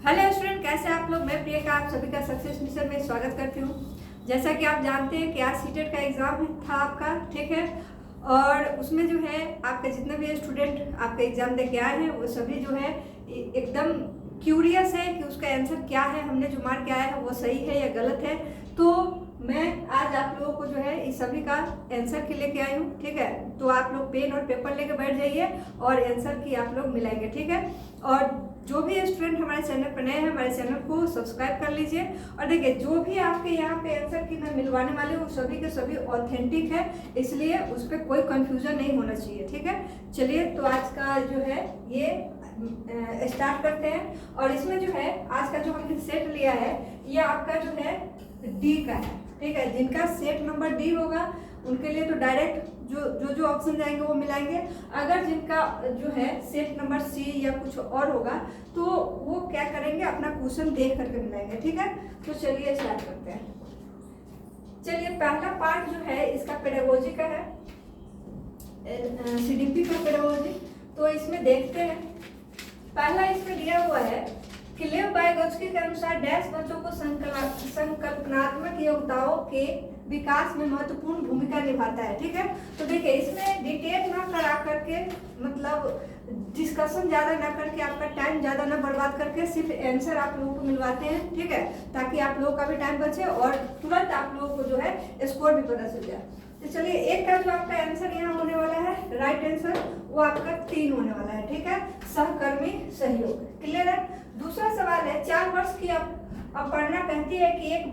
Hello student, कैसे आप लोग। मैं प्रियंका आप सभी का सक्सेस मिशन में स्वागत करती हूँ। जैसा कि आप जानते हैं कि आज सीटेट का एग्ज़ाम था आपका, ठीक है। और उसमें जो है आपके जितने भी स्टूडेंट आपका एग्ज़ाम दे के आए हैं वो सभी जो है एकदम क्यूरियस है कि उसका आंसर क्या है, हमने जो मार्क आया है वो सही है या गलत है। तो मैं आज आप लोगों को जो है इस सभी का आंसर की लेके आई हूँ, ठीक है। तो आप लोग पेन और पेपर लेके बैठ जाइए और आंसर की आप लोग मिलाएंगे, ठीक है। और जो भी स्टूडेंट हमारे चैनल पर नए हैं हमारे चैनल को सब्सक्राइब कर लीजिए। और देखिए जो भी आपके यहाँ पे आंसर की मैं मिलवाने वाली हूँ सभी के सभी ऑथेंटिक है, इसलिए उस पर कोई कंफ्यूजन नहीं होना चाहिए, ठीक है। चलिए तो आज का जो है ये स्टार्ट करते हैं। और इसमें जो है आज का जो हमने सेट लिया है ये आपका जो है डी का है, ठीक है। जिनका सेट नंबर डी होगा उनके लिए तो डायरेक्ट जो ऑप्शन जाएंगे वो मिलाएंगे। अगर जिनका जो है सेट नंबर सी या कुछ और होगा तो वो क्या करेंगे, अपना क्वेश्चन देख करके मिलाएंगे, ठीक है। तो चलिए स्टार्ट करते हैं। चलिए पहला पार्ट जो है इसका पेडागोजी का है, सीडीपी का पेडागोजी। तो इसमें देखते हैं, पहला इसमें दिया हुआ है कि लेव वाइगोत्स्की के अनुसार डैश बच्चों को संकल्पनात्मक योग्यताओं के विकास में महत्वपूर्ण भूमिका निभाता है, ठीक है। तो देखिए इसमें डिटेल ना करा करके, मतलब डिस्कशन ज़्यादा ना करके, आपका टाइम ज़्यादा ना बर्बाद करके सिर्फ आंसर आप लोगों को मिलवाते हैं, ठीक है, ताकि आप लोगों का भी टाइम बचे और तुरंत आप लोगों को जो है स्कोर भी पता चल जाए। तो चलिए एक का जो आपका आंसर यहाँ होने वाला है राइट आंसर वो आपका 3 होने वाला है, ठीक है। सहकर्मी सहयोग, क्लियर है। दूसरा सवाल है 4 वर्ष की अपर्णा कहती है कि एक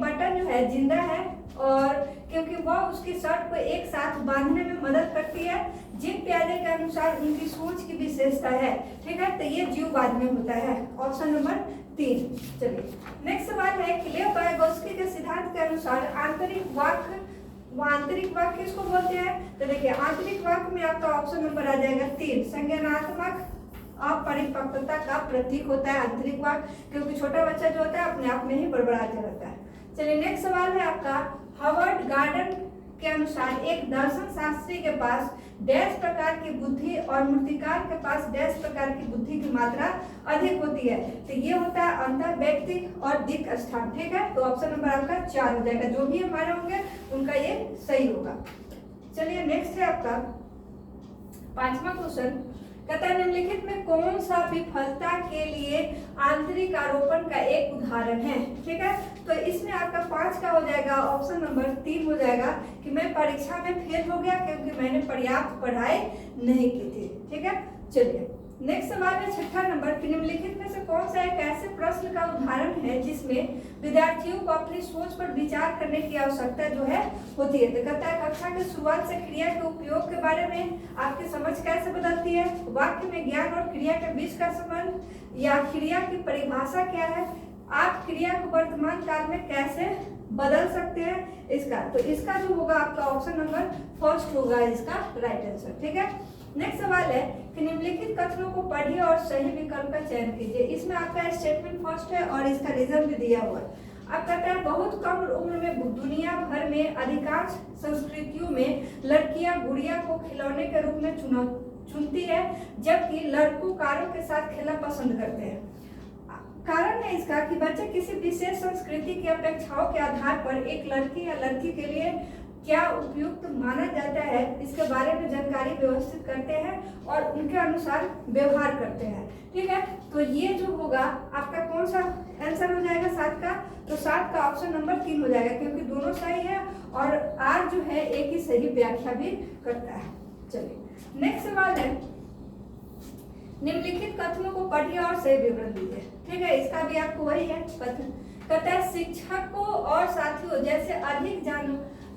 बटन जो है जिंदा है और क्योंकि वह उसकी शर्ट को एक साथ बांधने में मदद करती है। जिन प्यादे के अनुसार उनकी सोच की विशेषता है, ठीक है। तो ये जीववाद में होता है, ऑप्शन नंबर 3। चलिए नेक्स्ट सवाल है कि लेव वाइगोत्स्की के सिद्धांत के अनुसार आंतरिक वाक्य किसको बोलते हैं। तो देखिए आंतरिक वाक्य में आपका ऑप्शन नंबर आ जाएगा 3, संज्ञानात्मक अपरिपक्वता का प्रतीक होता है आंतरिक वाक्य, क्योंकि छोटा बच्चा जो होता है अपने आप में ही बड़बड़ाता रहता है। चलिए नेक्स्ट सवाल है आपका हार्वर्ड गार्डन के अनुसार एक दर्शन शास्त्री के पास डैश प्रकार की बुद्धि और मूर्तिकार के पास डैश प्रकार की बुद्धि की मात्रा अधिक होती है। तो ये होता है अंतर वैयक्तिक और दिक् स्थान, ठीक है। तो ऑप्शन नंबर आपका 4 हो जाएगा। जो भी हमारे होंगे उनका ये सही होगा। चलिए नेक्स्ट है आपका 5वां क्वेश्चन, कहता है निम्नलिखित में कौन सा विफलता के लिए आंतरिक आरोपण का एक उदाहरण है, ठीक है। तो इसमें आपका 5 का हो जाएगा ऑप्शन नंबर 3 हो जाएगा कि मैं परीक्षा में फेल हो गया क्योंकि मैंने पर्याप्त पढ़ाई नहीं की थी, ठीक है। चलिए नेक्स्ट सवाल है 6ठा नंबर कि निम्नलिखित में से कौन सा एक ऐसे प्रश्न का उदाहरण है जिसमें विद्यार्थियों को अपनी सोच पर विचार करने की आवश्यकता जो है होती है। तो कहता है कक्षा की शुरुआत से क्रिया के उपयोग के बारे में आपकी समझ कैसे बदलती है, वाक्य में ज्ञान और क्रिया के बीच का संबंध, या क्रिया की परिभाषा क्या है, आप क्रिया को वर्तमान काल में कैसे बदल सकते हैं इसका। तो इसका जो होगा आपका ऑप्शन नंबर 1 होगा इसका राइट आंसर, ठीक है। नेक्स्ट सवाल है कि निम्नलिखित कथनों को पढ़िए और सही विकल्प का चयन कीजिए। इसमें आपका स्टेटमेंट फर्स्ट है और इसका रीजन भी दिया हुआ है। अब कहता है बहुत कम उम्र में दुनिया भर में अधिकांश संस्कृतियों में लड़कियां गुड़िया को खिलौने के रूप में चुनती है जबकि लड़कों कारों के साथ खेलना पसंद करते हैं। कारण है इसका कि बच्चे किसी विशेष संस्कृति की अपेक्षाओं के आधार पर एक लड़की या लड़की के लिए क्या उपयुक्त माना जाता है इसके बारे में जानकारी व्यवस्थित करते हैं और उनके अनुसार व्यवहार करते हैं, ठीक है। तो ये जो होगा आपका कौन सा आंसर हो जाएगा 7 का। तो 7 का ऑप्शन नंबर 3 हो जाएगा क्योंकि दोनों सही है और आर जो है एक ही सही व्याख्या भी करता है। चलिए नेक्स्ट सवाल है निम्नलिखित कथनों को पढ़िए और सही विवरण दीजिए, ठीक है। इसका भी आपको वही है कथन। कहता है शिक्षकों और साथियों जैसे अधिक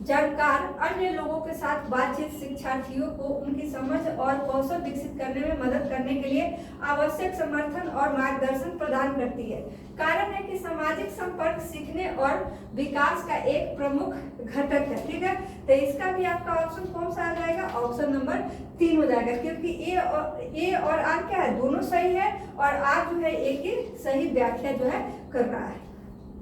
जानकार अन्य लोगों के साथ बातचीत शिक्षार्थियों को उनकी समझ और कौशल विकसित करने में मदद करने के लिए आवश्यक समर्थन और मार्गदर्शन प्रदान करती है। कारण है कि सामाजिक संपर्क सीखने और विकास का एक प्रमुख घटक है, ठीक है। तो इसका भी आपका ऑप्शन कौन सा आ जाएगा, ऑप्शन नंबर 3 हो जाएगा क्योंकि ए और आर क्या है, दोनों सही है और आर जो है एक ही सही व्याख्या जो है कर रहा है।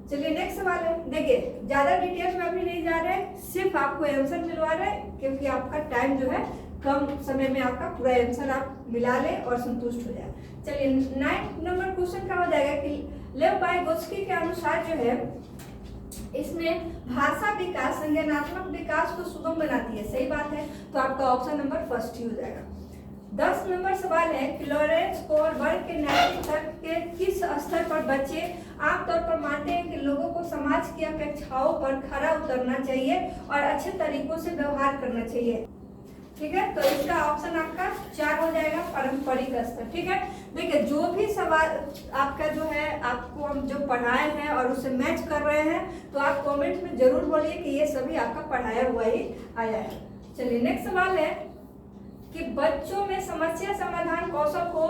चलिए नेक्स्ट सवाल है, देखिए ज्यादा डिटेल में अभी नहीं जा रहे हैं, सिर्फ आपको आंसर मिलवा रहे हैं क्योंकि आपका टाइम जो है कम समय में आपका पूरा आंसर आप मिला लें और संतुष्ट हो जाए। चलिए 9 नंबर क्वेश्चन क्या हो जाएगा कि लेव वाइगोत्स्की के अनुसार जो है इसमें भाषा विकास संज्ञानात्मक विकास को सुगम बनाती है। सही बात है, तो आपका ऑप्शन नंबर फर्स्ट ही हो जाएगा। 10 नंबर सवाल है कि लॉरेंस कोहलबर्ग के नैतिक तर्क के किस स्तर पर बच्चे आमतौर पर मानते हैं कि लोगों को समाज की अपेक्षाओं पर खरा उतरना चाहिए और अच्छे तरीकों से व्यवहार करना चाहिए। ठीक है, तो इसका ऑप्शन आपका 4 हो जाएगा, पारंपरिक स्तर। ठीक है, देखिए जो भी सवाल आपका जो है आपको हम जो पढ़ाए हैं और उसे मैच कर रहे हैं तो आप कमेंट में जरूर बोलिए कि ये सभी आपका पढ़ाया हुआ ही आया है। चलिए नेक्स्ट सवाल है कि बच्चों में समस्या समाधान कौशल को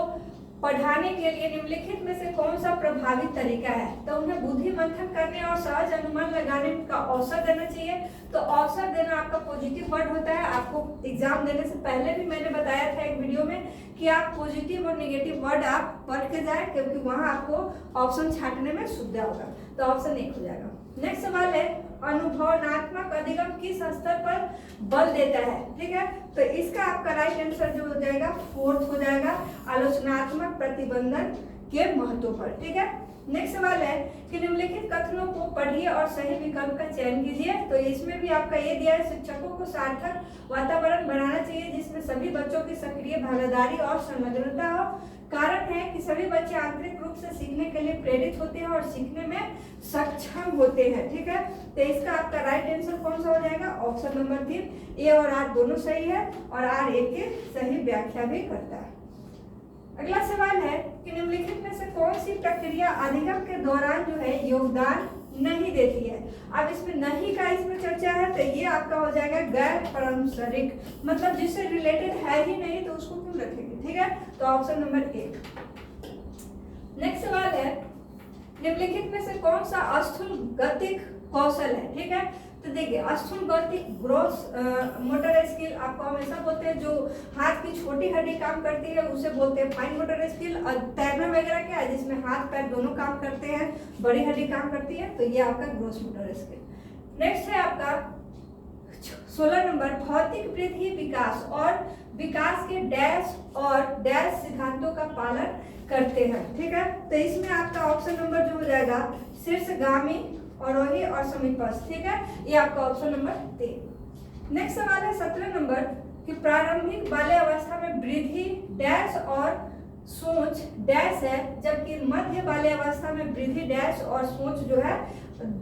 पढ़ाने के लिए निम्नलिखित में से कौन सा प्रभावी तरीका है? तो उन्हें बुद्धि मंथन करने और सहज अनुमान लगाने का अवसर देना चाहिए। तो अवसर देना आपका पॉजिटिव वर्ड होता है। आपको एग्जाम देने से पहले भी मैंने बताया था एक वीडियो में कि आप पॉजिटिव और नेगेटिव वर्ड आप पढ़ के जाए, क्योंकि वहां आपको ऑप्शन छांटने में सुविधा होगा। तो ऑप्शन 1 हो जाएगा। नेक्स्ट सवाल है अनुभवनात्मक अधिगम किस स्तर पर बल देता है? ठीक है, तो इसका आपका राइट आंसर जो हो जाएगा 4th हो जाएगा, आलोचनात्मक प्रतिबंधन के महत्व पर। ठीक है, नेक्स्ट सवाल है कि निम्नलिखित कथनों को पढ़िए और सही विकल्प का चयन कीजिए। तो इसमें भी आपका ये दिया है शिक्षकों को सार्थक वातावरण बनाना चाहिए जिसमें सभी बच्चों की सक्रिय भागीदारी और संलग्नता हो। कारण है कि सभी बच्चे आंतरिक रूप से सीखने के लिए प्रेरित होते हैं और सीखने में सक्षम होते हैं। ठीक है, तो इसका आपका राइट आंसर कौन सा हो जाएगा? Option number 3। ए और आर दोनों सही है और आर ए की सही व्याख्या भी करता है। अगला सवाल है कि निम्नलिखित में से कौन सी प्रक्रिया अधिगम के दौरान जो है योगदान नहीं देती है? अब इसमें नहीं का इसमें चर्चा है, तो ये आपका हो जाएगा गैर पारंपरिक, मतलब जिससे रिलेटेड है ही नहीं तो उसको क्यों रखेंगे। ठीक है, तो ऑप्शन नंबर 1। नेक्स्ट सवाल है निम्नलिखित में से कौन सा अस्थूल गतिक कौशल है? ठीक है, तो देखिए अस्थूल गतिक ग्रॉस मोटर स्किल आपको हमेशा बोलते हैं, जो हाथ की छोटी हड्डी काम करती है उसे बोलते हैं फाइन मोटर स्किल। और तैरना वगैरह क्या है जिसमें हाथ पैर दोनों काम करते हैं, बड़ी हड्डी काम करती है, तो ये आपका ग्रॉस मोटर स्किल। नेक्स्ट है आपका 16 नंबर भौतिक वृद्धि विकास और विकास के डैश और डैश सिद्धांतों का पालन करते हैं। ठीक है, तो इसमें आपका ऑप्शन नंबर जो हो जाएगा शीर्षगामी, आरोही और समीपस्थ। ठीक है, ये आपका ऑप्शन नंबर 3। नेक्स्ट सवाल है 17 नंबर कि प्रारंभिक बाल्य अवस्था में वृद्धि डैश और सोच डैश है, जबकि मध्य बाल्य अवस्था में वृद्धि डैश और सोच जो है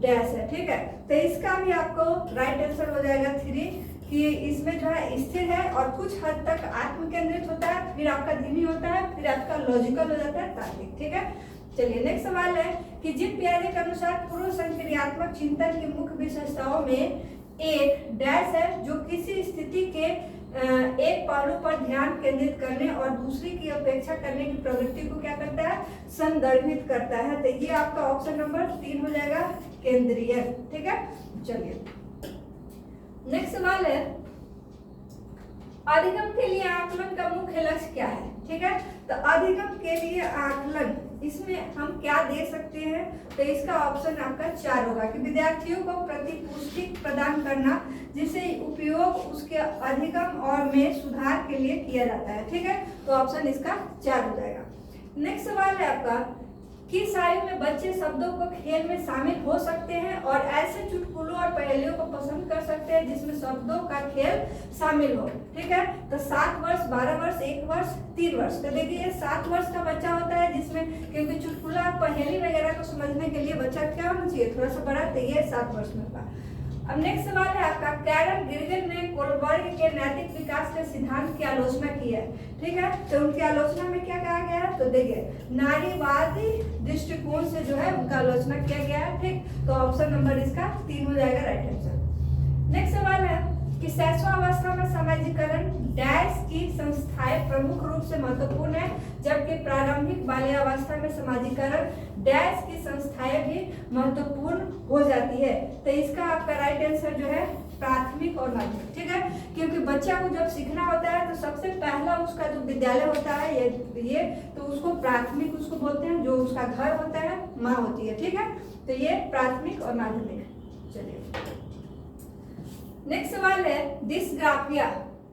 डैश है। ठीक है, तो इसका भी आपको राइट आंसर हो जाएगा 3 कि इसमें जो है स्थिर है और कुछ हद तक आत्म केंद्रित होता है, फिर आपका धीमी होता है, फिर आपका लॉजिकल हो जाता है, तार्किक। ठीक है, चलिए नेक्स्ट सवाल है कि जिन पियाजे के अनुसार पूर्व संक्रियात्मक चिंतन की मुख्य विशेषताओं में एक डैश है जो किसी स्थिति के एक पहलू पर ध्यान केंद्रित करने और दूसरी की अपेक्षा करने की प्रवृत्ति को क्या करता है? संदर्भित करता है। तो ये आपका ऑप्शन नंबर 3 हो जाएगा, केंद्रीय। ठीक है, चलिए नेक्स्ट सवाल है अधिगम के लिए आकलन का मुख्य लक्ष्य क्या है? ठीक है, तो अधिगम के लिए आकलन इसमें हम क्या दे सकते हैं? तो इसका ऑप्शन आपका 4 होगा कि विद्यार्थियों को प्रतिपुष्टि प्रदान करना जिससे उपयोग उसके अधिगम और में सुधार के लिए किया जाता है। ठीक है, तो ऑप्शन इसका 4 हो जाएगा। नेक्स्ट सवाल है आपका किस आयु में बच्चे शब्दों को खेल में शामिल हो सकते हैं और ऐसे चुटकुलों और पहेलियों को पसंद कर सकते हैं जिसमें शब्दों का खेल शामिल हो? ठीक है, तो 7 वर्ष, 12 वर्ष, 1 वर्ष, 3 वर्ष। तो देखिए 7 वर्ष का बच्चा होता है जिसमें, क्योंकि चुटकुला पहेली वगैरह को समझने के लिए बच्चा क्या होना चाहिए? थोड़ा सा बड़ा, तो ये 7 वर्ष में होगा। अब नेक्स्ट सवाल है आपका कैरल गिर्गन ने कोहलबर्ग के नैतिक विकास के सिद्धांत की आलोचना की है। ठीक है, तो उनकी आलोचना में क्या कहा गया है? तो देखिए नारीवादी दृष्टिकोण से जो है उनका आलोचना किया गया है। ठीक, तो ऑप्शन नंबर इसका 3 हो जाएगा राइट आंसर। नेक्स्ट सवाल है कि शैशवावस्था में सामाजिकरण डैश की संस्थाएं प्रमुख रूप से महत्वपूर्ण है, जबकि प्रारंभिक बाल्यावस्था में सामाजिकरण डैश की संस्थाएं भी महत्वपूर्ण हो जाती है। तो इसका आपका राइट आंसर जो है प्राथमिक और माध्यमिक। ठीक है, क्योंकि बच्चा को जब सीखना होता है तो सबसे पहला उसका जो विद्यालय होता है ये तो उसको प्राथमिक उसको बोलते हैं, जो उसका घर होता है माँ होती है। ठीक है, तो ये प्राथमिक और माध्यमिक है। चलिए नेक्स्ट सवाल है डिस्ग्राफिया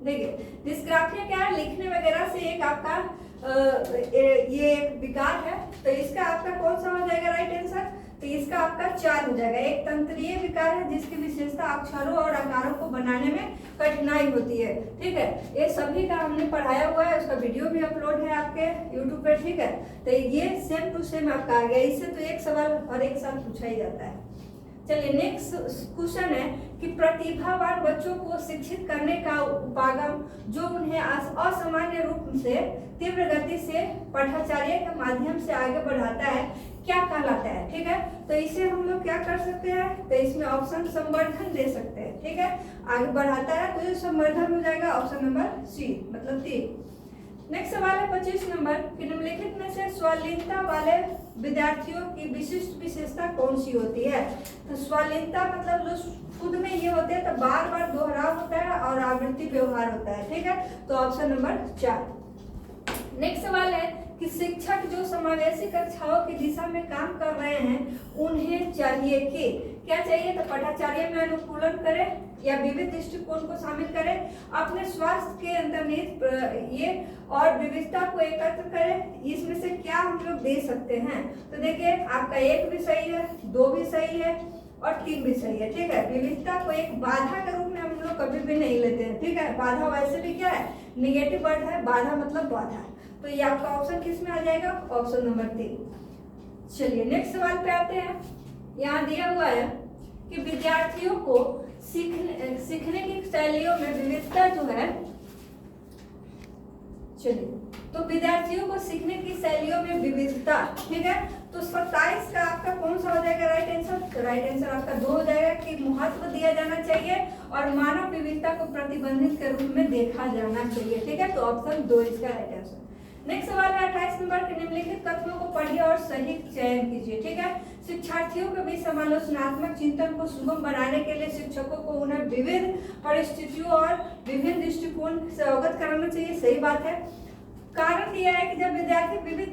देखिए डिस्ग्राफिया क्या है, लिखने वगैरह से एक आपका ये एक विकार है, तो इसका आपका कौन सा हो जाएगा राइट आंसर, तो इसका आपका 4 हो जाएगा। एक तंत्रीय विकार है जिसकी विशेषता अक्षरों और आकारों को बनाने में कठिनाई होती है, ठीक है। ये सभी का हमने पढ़ाया हुआ है, उसका वीडियो भी अपलोड है आपके यूट्यूब पर, ठीक है। तो ये सेम टू सेम आपका आ गया, इससे तो एक सवाल हर एक साल पूछा ही जाता है। चलिए नेक्स्ट क्वेश्चन है कि प्रतिभावान बच्चों को शिक्षित करने का उपागम जो उन्हें असामान्य रूप से तीव्र गति से पठाचार्य के माध्यम से आगे बढ़ाता है क्या कहलाता है, ठीक है। तो इसे हम लोग क्या कर सकते हैं, तो इसमें ऑप्शन संवर्धन दे सकते हैं, ठीक है। आगे बढ़ाता है तो ये संवर्धन हो जाएगा ऑप्शन नंबर सी, मतलब 3। नेक्स्ट सवाल है 25 नंबर कि निम्नलिखित में से स्वलीनता वाले विद्यार्थियों की विशिष्ट विशेषता कौन सी होती है। तो स्वलीनता मतलब जो खुद में ये होते हैं, तो बार बार दोहराव होता है और आवृत्ति व्यवहार होता है, ठीक है। तो ऑप्शन नंबर 4। नेक्स्ट सवाल है कि शिक्षक जो समावेशी कक्षाओं की दिशा में काम कर रहे हैं उन्हें चाहिए कि क्या चाहिए, तो पठाचार्य में अनुकूलन करें या विविध दृष्टिकोण को शामिल करें, अपने स्वास्थ्य के अंतर्निहित ये और विविधता को एकत्र करें। इसमें से क्या हम लोग दे सकते हैं, तो देखिए आपका 1 भी सही है, 2 भी सही है और 3 भी सही है, ठीक है। विविधता को एक बाधा के रूप में हम लोग कभी भी नहीं लेते हैं, ठीक है। बाधा वैसे भी क्या है, निगेटिव वर्ड है, बाधा मतलब बाधा, तो ये आपका ऑप्शन किस में आ जाएगा, ऑप्शन नंबर 3। चलिए नेक्स्ट सवाल पे आते हैं। यहाँ दिया हुआ है कि विद्यार्थियों को सीखने की शैलियों में विविधता जो है, चलिए तो विद्यार्थियों को सीखने की शैलियों में विविधता, ठीक है। तो 27 का आपका कौन सा हो जाएगा राइट आंसर, तो राइट आंसर आपका 2 हो जाएगा कि महत्व दिया जाना चाहिए और मानव विविधता को प्रतिबंधित के रूप में देखा जाना चाहिए, ठीक है। तो ऑप्शन 2 इसका राइट आंसर। नेक्स्ट सवाल है 28 नंबर के निम्नलिखित कथनों को पढ़िए और सही चयन कीजिए, ठीक है। शिक्षार्थियों के बीच समालोचनात्मक चिंतन को सुगम बनाने के लिए शिक्षकों को उन्हें विविध परिस्थितियों और विभिन्न दृष्टिकोण से अवगत कराना चाहिए, सही बात है। कारण यह है कि जब विद्यार्थी विविध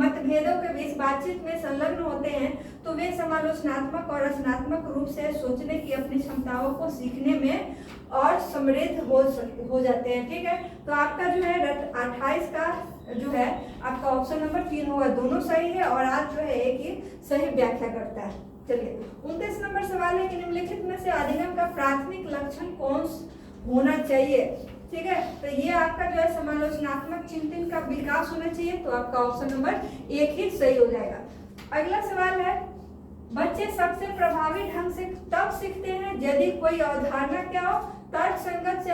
मतभेदों के बीच बातचीत में संलग्न होते हैं तो वे समालोचनात्मक और रचनात्मक रूप से सोचने की अपनी क्षमताओं को सीखने में और समृद्ध हो जाते हैं, ठीक है। तो आपका जो है 28 का जो है आपका ऑप्शन नंबर 3 होगा, दोनों सही है और आज जो है एक ही सही व्याख्या करता है। चलिए 29 नंबर सवाल है कि निम्नलिखित में से अधिगम का प्राथमिक लक्षण कौन होना चाहिए, ठीक है। तो ये आपका जो है समालोचनात्मक चिंतन का विकास होना चाहिए, तो आपका ऑप्शन नंबर 1 ही सही हो जाएगा। अगला सवाल है बच्चे सबसे प्रभावी ढंग से तब सीखते हैं यदि कोई अवधारणा क्या हो, तर्क संगत से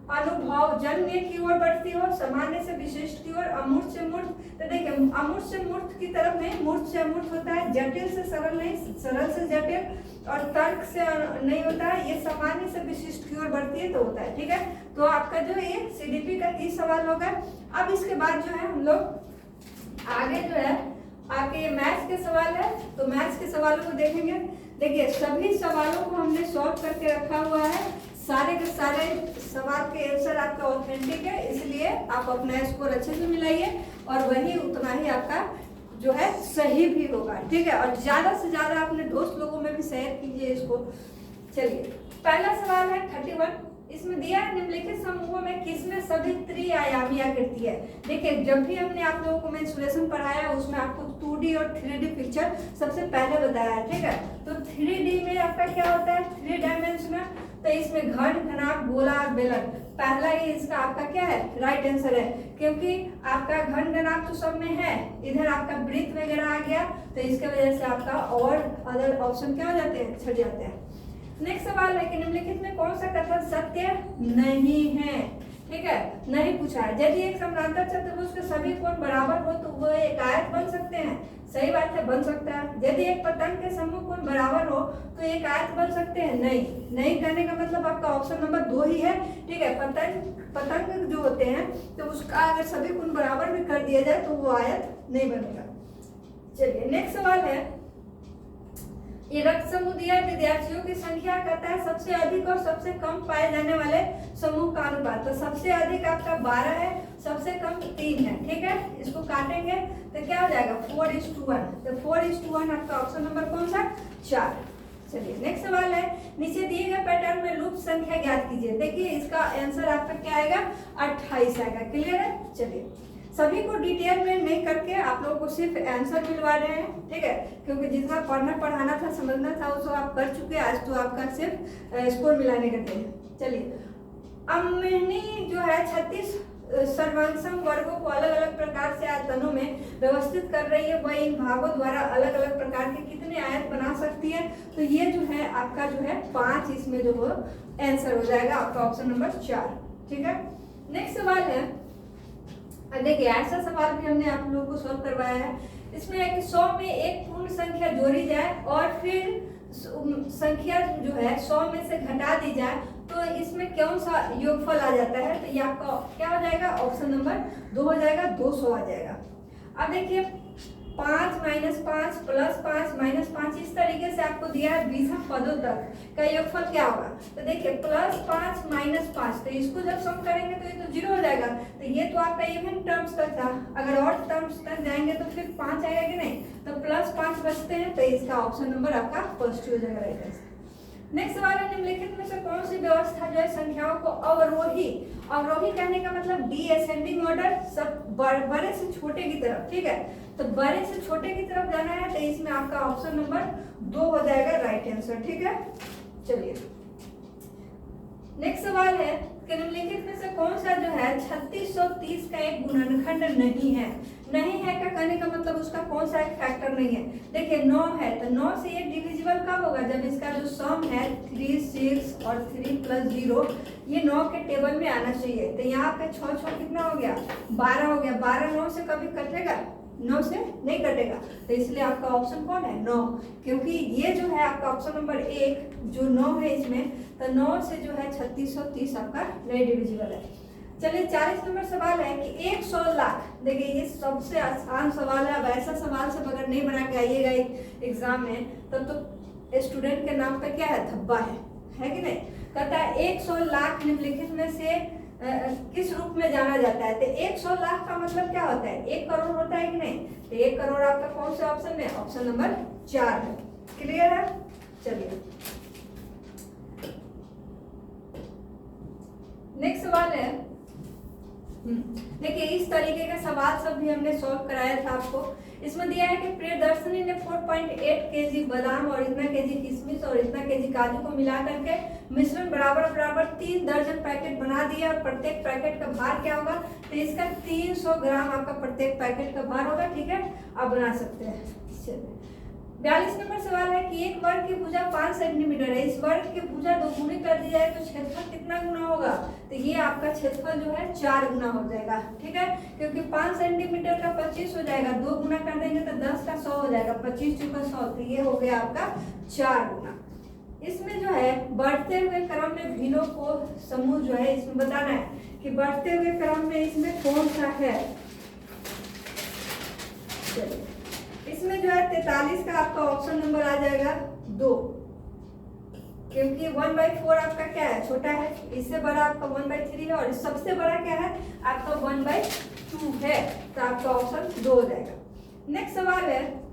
अनुभव जन्य की ओर बढ़ती हो, सामान्य से विशिष्ट की ओर, अमूर्त से मूर्त। तो देखिए अमूर्त से मूर्त की तरफ नहीं, मूर्त से अमूर्त होता है, जटिल से सरल नहीं, सरल से जटिल, और तर्क से नहीं होता है, ये सामान्य से विशिष्ट की ओर बढ़ती है तो होता है, ठीक है। तो आपका जो ये CDP का 30 सवाल होगा। अब इसके बाद जो है हम लोग आगे जो है आपके मैथ्स के सवाल है, तो मैथ्स के सवालों को देखेंगे। देखिए सभी सवालों को हमने सॉल्व करके रखा हुआ है, सारे के सारे सवाल के आंसर आपका ऑथेंटिक है, इसलिए आप अपना स्कोर अच्छे से मिलाइए और वही उतना ही आपका जो है सही भी होगा, ठीक है। और ज्यादा से ज्यादा अपने दोस्त लोगों में भी शेयर कीजिए इसको। चलिए पहला सवाल है 31, इसमें दिया है निम्नलिखित समूहों में किसमें सभी त्रिआयामी आकृति है। देखिए जब भी हमने आप लोगों को मेंसुरेशन पढ़ाया उसमें आपको 2D और 3D पिक्चर सबसे पहले बताया है, ठीक है। तो 3D में आपका क्या होता है, 3 डायमेंशनल, तो इसमें घन, घनाभ, गोला और बेलन, पहला ही इसका आपका क्या है राइट आंसर है, क्योंकि आपका घन घनाभ तो सब में है, इधर आपका वृत्त वगैरह आ गया तो इसके वजह से आपका और अदर ऑप्शन क्या हो जाते हैं, छट जाते हैं। नेक्स्ट सवाल है कि निम्नलिखित में कौन सा कथन सत्य नहीं है, ठीक है, नहीं पूछा है। यदि एक समांतर चतुर्भुज के सभी कोण बराबर हो तो वो एक आयत बन सकते हैं, सही बात है, बन सकता है। यदि एक पतंग के समूह कोण बराबर हो तो एक आयत बन सकते हैं, नहीं करने का मतलब आपका ऑप्शन नंबर 2 ही है, ठीक है। पतंग जो होते हैं तो उसका अगर सभी कोण बराबर भी कर दिया जाए तो वो आयत नहीं बनेगा। चलिए नेक्स्ट सवाल है, ये रक्त समूह दिया विद्यार्थियों की संख्या कहता है सबसे अधिक और सबसे कम पाए जाने वाले समूह का अनुपात, तो सबसे अधिक आपका 12 है, सबसे कम 3 है, ठीक है। इसको काटेंगे तो क्या हो जाएगा 4:1, तो 4:1 आपका ऑप्शन नंबर कौन सा 4। चलिए नेक्स्ट सवाल है, नीचे दिए गए पैटर्न में लूप संख्या ज्ञात कीजिए। देखिए इसका आंसर आपका क्या आएगा, 28 आएगा। क्लियर है। चलिए सभी को डिटेल में नहीं करके आप लोगों को सिर्फ आंसर मिलवा रहे हैं, ठीक है, क्योंकि जितना पढ़ाना था समझना था उसको आप कर चुके हैं। आज तो आपका सिर्फ स्कोर मिलाने का दिन है। चलिए अम्मनी जो है 36 सर्वांशम वर्गों को अलग अलग प्रकार से आयतनों में व्यवस्थित कर रही है, वह इन भागों द्वारा अलग अलग प्रकार के कितने आयत बना सकती है। तो ये जो है आपका जो है 5, इसमें जो हो आंसर हो जाएगा आपका ऑप्शन नंबर 4। ठीक है। नेक्स्ट सवाल है, देखिए ऐसा सवाल भी हमने आप लोगों को सॉल्व करवाया है। इसमें है कि 100 में एक पूर्ण संख्या जोड़ी जाए और फिर संख्या जो है 100 में से घटा दी जाए, तो इसमें कौन सा योगफल आ जाता है। तो ये आपका क्या हो जाएगा, ऑप्शन नंबर 2 हो जाएगा, 200 आ जाएगा। अब देखिए 5 -5 +5 -5 इस तरीके से आपको दिया है 20 पदों तक का योगफल क्या होगा। तो देखिए +5 -5, तो इसको जब सम करेंगे तो ये तो 0 हो जाएगा। तो ये तो आपका इवन टर्म्स तक था, अगर और टर्म्स तक जाएंगे तो फिर 5 आएगा कि नहीं। तो +5 बचते हैं, तो इसका ऑप्शन नंबर आपका फर्स्ट हो जाएगा, राइट आंसर। नेक्स्ट सवाल है, निम्नलिखित में से कौन सी व्यवस्था जो है संख्याओं को अवरोही कहने का मतलब डिसेंडिंग ऑर्डर, सब बड़े से छोटे की तरफ, ठीक है। तो बड़े से छोटे की तरफ जाना है, तो इसमें आपका ऑप्शन नंबर 2 हो जाएगा, राइट आंसर। ठीक है। चलिए नेक्स्ट सवाल है कि निम्नलिखित में से कौन सा जो है 3630 का एक गुणनखंड नहीं है। नहीं है का कहने का मतलब उसका कौन सा एक फैक्टर नहीं है। देखिए 9 है, तो 9 से ये डिविजिबल कब होगा, जब इसका जो सम है 3 6 और 3 + 0 ये 9 के टेबल में आना चाहिए। तो यहाँ पे 6 कितना हो गया, 12 हो गया। 12 9 से कभी कटेगा, 9 से नहीं कटेगा। तो इसलिए आपका ऑप्शन कौन है, 9, क्योंकि ये जो है आपका ऑप्शन नंबर 1 जो 9 है इसमें, तो 9 से जो है 3630 आपका नहीं डिविजिबल है। चलिए 40 नंबर सवाल है कि 100 लाख, देखिए ये सबसे आसान सवाल है। अब ऐसा सवाल सब अगर नहीं बना के आइएगा एग्जाम में तब तो स्टूडेंट के नाम पे क्या है, धब्बा है कि नहीं। कहता है 100 लाख निम्नलिखित में से किस रूप में जाना जाता है। तो 100 लाख का मतलब क्या होता है, 1 करोड़ होता है कि नहीं। तो 1 करोड़ आपका कौन सा ऑप्शन है, ऑप्शन नंबर 4 है। क्लियर है। चलिए नेक्स्ट सवाल है, देखिए इस तरीके का सवाल सब भी हमने सॉल्व कराया था आपको। इसमें दिया है कि प्रियदर्शनी ने 4.8 kg बादाम और इतना kg किशमिश और इतना kg काजू को मिला करके मिश्रण बराबर 3 दर्जन पैकेट बना दिया और प्रत्येक पैकेट का भार क्या होगा। तो इसका 300 ग्राम आपका प्रत्येक पैकेट का भार होगा। ठीक है, आप बना सकते हैं। चलिए 42 नंबर सवाल है कि एक वर्ग की भुजा 5 सेंटीमीटर है, इस वर्ग की भुजा 2 गुनी कर दी जाए तो क्षेत्रफल कितना गुना होगा। तो ये आपका क्षेत्रफल जो है 4 गुना हो जाएगा। ठीक है, क्योंकि 5 सेंटीमीटर का 25 हो जाएगा, 2 गुना कर देंगे तो 10 का 100 हो जाएगा, 25 × 100, तो ये हो गया आपका 4 गुना। इसमें जो है बढ़ते हुए क्रम में भिन्नों को समूह जो है इसमें बताना है कि बढ़ते हुए क्रम में इसमें कौन सा है। चलिए इसमें जो है 43 का आपका ऑप्शन नंबर आ जाएगा 2, क्योंकि 1/4 आपका क्या है, छोटा है। इससे बड़ा आपका 1/3 है और सबसे बड़ा क्या है आपका 1/2 है। तो आपका ऑप्शन 2 हो जाएगा। नेक्स्ट सवाल है,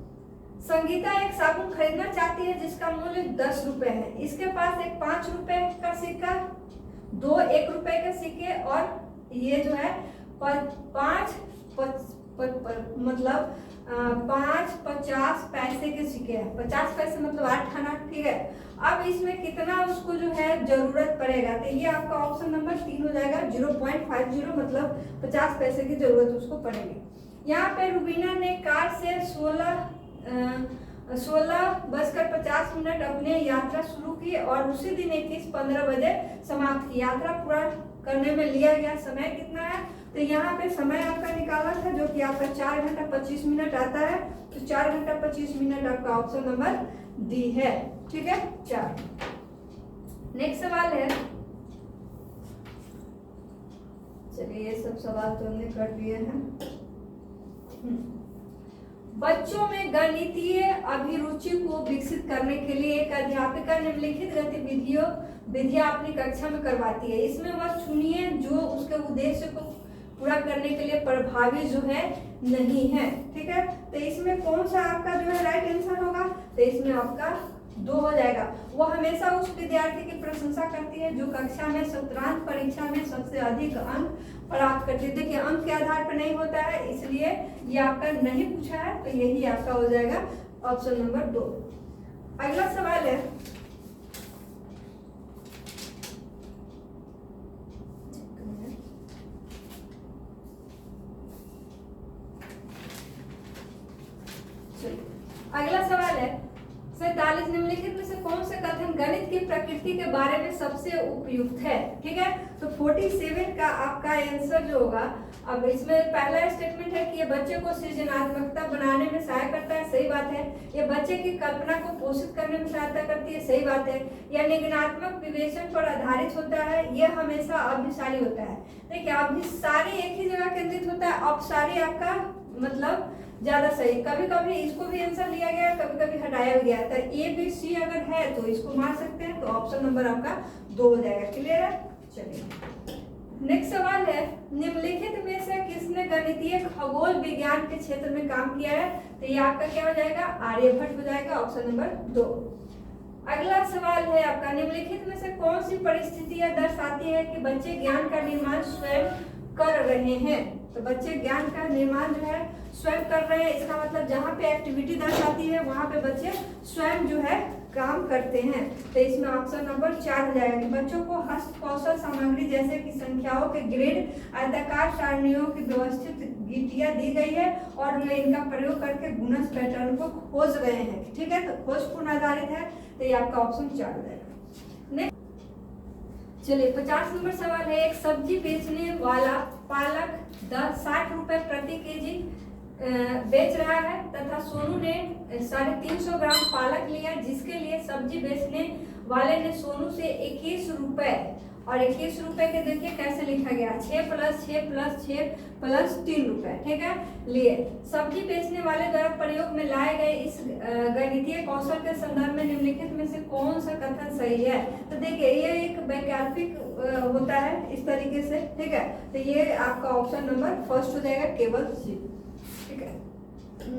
संगीता एक साबुन खरीदना चाहती है जिसका मूल्य 10 रुपए है। इसके पास एक 5 रुपए का सिक्का, 2 1 रुपए के सिक्के और ये जो है 5 मतलब 5 50 पैसे के सिक्के हैं। 50 पैसे मतलब 8 आना। ठीक है, अब इसमें कितना उसको जो है जरूरत पड़ेगा। तो ये आपका ऑप्शन नंबर 3 हो जाएगा, 0.50 मतलब 50 पैसे की जरूरत उसको पड़ेगी। यहाँ पे रुबीना ने कार से 16:50 अपने यात्रा शुरू की और उसी दिन 21:15 बजे समाप्त की। यात्रा पूरा करने में लिया गया समय कितना है। तो यहाँ पे समय आपका निकाला था जो कि आपका 4 घंटा 25 मिनट आता है। तो 4 घंटा 25 मिनट आपका ऑप्शन नंबर डी है। ठीक है, 4। नेक्स्ट सवाल है, चलिए ये सब सवाल तो हमने कर दिए हैं। बच्चों में गणितीय अभिरुचि को विकसित करने के लिए एक अध्यापिका निम्नलिखित विधियां अपनी कक्षा में करवाती है। इसमें वह चुनिए जो उसके उद्देश्य को पूरा करने के लिए प्रभावी जो है नहीं है। ठीक है, तो इसमें कौन सा आपका जो है राइट आंसर होगा। तो इसमें आपका 2 हो जाएगा। वो हमेशा उस विद्यार्थी की प्रशंसा करती है जो कक्षा में शतरंज परीक्षा में सबसे अधिक अंक प्राप्त करती है। देखिए अंक के आधार पर नहीं होता है, इसलिए ये आपका नहीं पूछा है, तो यही आपका हो जाएगा ऑप्शन नंबर 2। अगला सवाल है, अगला सवाल है 47 निम्नलिखित में से कौन से कथन गणित की प्रकृति के बारे में सबसे उपयुक्त है। ठीक है, तो 47 का आपका आंसर जो होगा, अब इसमें पहला स्टेटमेंट है कि ये बच्चे को सृजनात्मकता बनाने में सहायता करता है, सही बात है। ये बच्चे की कल्पना को पोषित करने में सहायता करती है, सही बात है। यह निगमनात्मक विवेचन पर आधारित होता है, यह हमेशा अभिशाली होता है। देखिए अभिसारी एक ही जगह केंद्रित होता है, अपसारी आपका मतलब ज्यादा सही। कभी कभी इसको भी आंसर लिया गया, कभी कभी हटाया भी गया था। ए बी सी अगर है तो इसको मार सकते हैं, तो ऑप्शन नंबर आपका 2 हो जाएगा। क्लियर है, चलिए नेक्स्ट सवाल है, निम्नलिखित में से किसने गणितीय खगोल विज्ञान के क्षेत्र में काम किया है। तो ये आपका क्या हो जाएगा, आर्यभट्ट हो जाएगा, ऑप्शन नंबर 2। अगला सवाल है आपका, निम्नलिखित में से कौन सी परिस्थितियां दर्शाती है कि बच्चे ज्ञान का निर्माण स्वयं कर रहे हैं। तो बच्चे ज्ञान का निर्माण जो है स्वयं कर रहे हैं, इसका मतलब जहाँ पे एक्टिविटी दर्शाती है वहाँ पे बच्चे स्वयं जो है काम करते हैं। तो इसमें ऑप्शन नंबर 4 हो जाएगा कि बच्चों को हस्त कौशल सामग्री जैसे कि संख्याओं के ग्रिड, आयताकार सारणियों की व्यवस्थित गीटियां दी गई है और वे इनका प्रयोग करके गुणज पैटर्न को खोज रहे हैं। ठीक है, तो खोजपूर्ण आधारित है, तो ये आपका ऑप्शन 4 हो जाएगा। चलिए 50 नंबर सवाल है, एक सब्जी बेचने वाला पालक 60 रुपए प्रति केजी बेच रहा है तथा सोनू ने 350 ग्राम पालक लिया, जिसके लिए सब्जी बेचने वाले ने सोनू से 21 रुपए, और 21 रुपए के देखिए कैसे लिखा गया, 6 + 6 + 6 + 3 रुपए। ठीक है, लिए सब्जी बेचने वाले द्वारा प्रयोग में लाए गए इस गणितीय कौशल के संदर्भ में निम्नलिखित में से कौन सा कथन सही है। तो देखिए ये एक वैकल्पिक होता है इस तरीके से। ठीक है, तो ये आपका ऑप्शन नंबर 1 हो जाएगा, केवल सी। ठीक है,